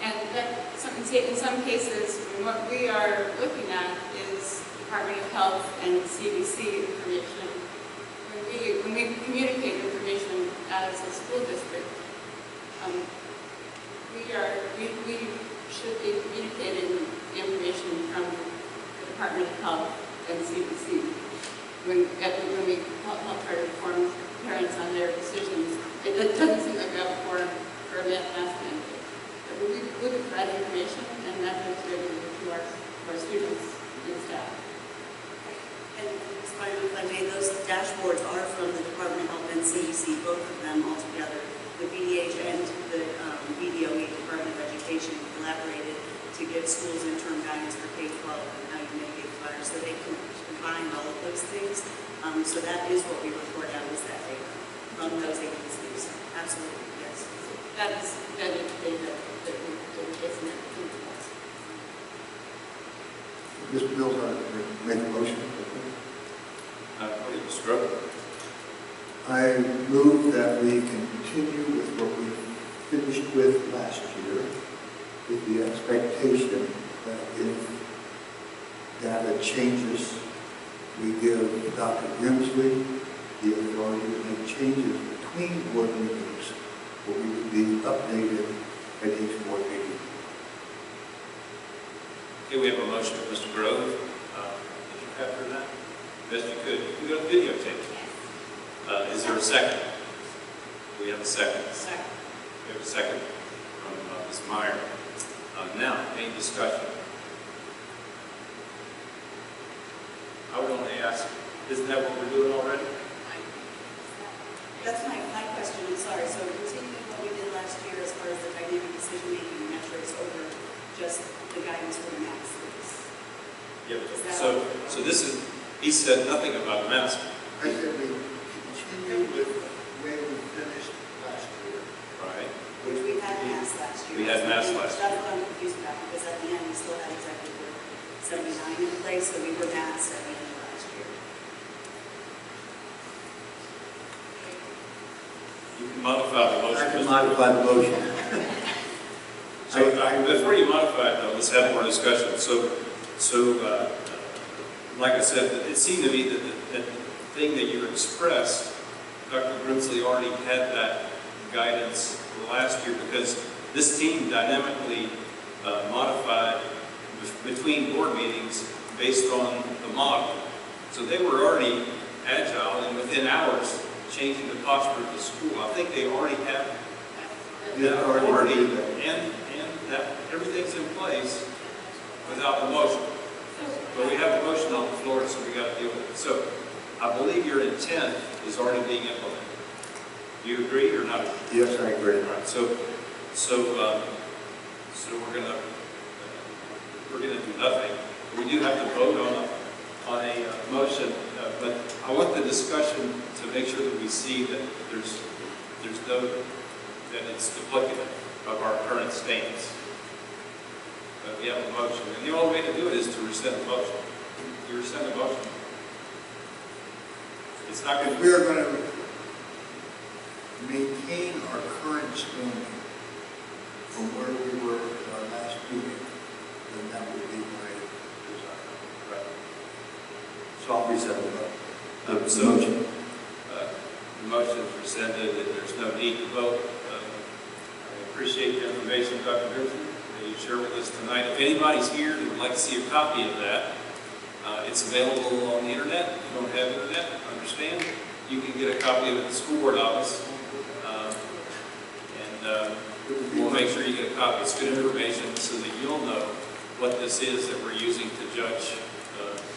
and that in some cases, what we are looking at is Department of Health and Cdc information. When we communicate information as a school district, we should be communicating information from the Department of Health and CDC when we help try to inform parents on their decisions. It doesn't seem like we have a forum for a mask mandate. But we provide information, and that is really to our students and staff. And if I may, those dashboards are from the Department of Health and CDC, both of them all together. The BDH and the BDOE, Department of Education, collaborated to give schools interim guidance for K-12 and how you mitigate fire, so they can combine all of those things. So that is what we report out is that data from those agencies. Absolutely, yes. That is vetted data that we get from it. Mr. Mills, make a motion. Mr. Grove. I move that we continue with what we finished with last year, with the expectation that if data changes, we give Dr. Grimsley the authority to make changes between board meetings, but we would be updated at each board meeting. Okay, we have a motion from Mr. Grove. Did you capture that? Best you could. We got a videotape. Is there a second? Do we have a second? Second. We have a second from Ms. Meyer. Now, any discussion? I would only ask, isn't that what we're doing already? That's my question, I'm sorry. So continuing what we did last year as far as the dynamic decision-making metrics over just the guidance for the mask. Yep. So this is, he said nothing about mask. I said we continue with where we finished last year. Right. Which we had masks last year. We had masks last year. That's what I'm confused about, because at the end, we still had Executive Order 79 in place, so we were masked at the end of last year. You can modify the motion. I can modify the motion. So before you modify it, though, let's have more discussion. So like I said, it seemed to me that the thing that you expressed, Dr. Grimsley already had that guidance last year because this team dynamically modified between board meetings based on the model. So they were already agile and within hours changing the posture of the school. I think they already have Yeah, that already authority, did that. and that everything's in place without the motion. But we have a motion on the floor, so we got to deal with it. So I believe your intent is already being implemented. Do you agree or not? Yes, I agree. All right. So we're gonna do nothing. We do have to vote on a motion, but I want the discussion to make sure that we see that there's no, that it's duplicative of our current stance. But we have a motion, and the only way to do it is to rescind the motion. You rescind the motion. It's not going to. If we are going to maintain our current standing from where we were at our last meeting, then that would be my desire. Right. So I'll rescind the motion. The motion is rescinded, and there's no need to vote. I appreciate the information, Dr. Gibson, that you shared with us tonight. If anybody's here that would like to see a copy of that, it's available on the internet. If you don't have internet, understand. You can get a copy of it at the school board office, and we'll make sure you get a copy. It's good information so that you'll know what this is that we're using to judge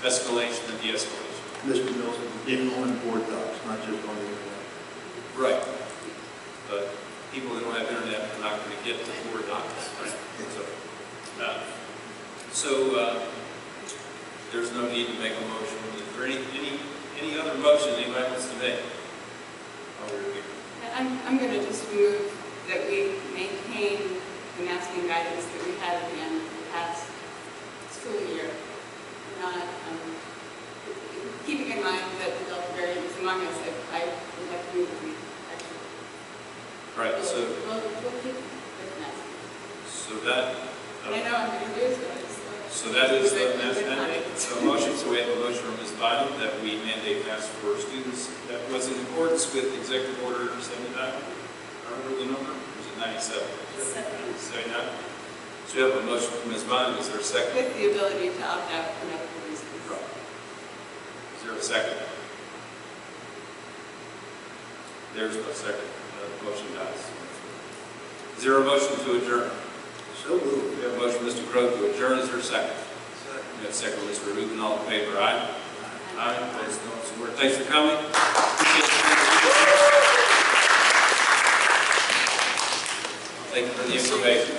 escalation and de-escalation. Mr. Mills, being on board docs, not just on the internet. Right. But people that don't have internet are not going to get the board docs. Right? So there's no need to make a motion. Is there any other motion anybody wants to make? I'm going to just move that we maintain the masking guidance that we had at the end of the past school year. Not, keeping in mind that the Delta variant is among us, I would like to move that we actually. Right, We'll keep with masking. So that. And I know I'm going to do it, so that is the mask mandate. So motion. So we have a motion from Ms. Bynum that we mandate masks for students. That was in accordance with Executive Order 79. I remember the number. Or is it 97? 79. So we have a motion from Ms. Bynum. Is there a second? With the ability to opt out for medical reasons. Is there a second? There's no second. The motion dies. Is there a motion to adjourn? So moved. We have a motion, Mr. Crowe, to adjourn. Is there a second? Second. We have a second, Mr. Rubin. All in favor, aye? Aye. Opposed, no. So thanks for coming. Thank you for the information.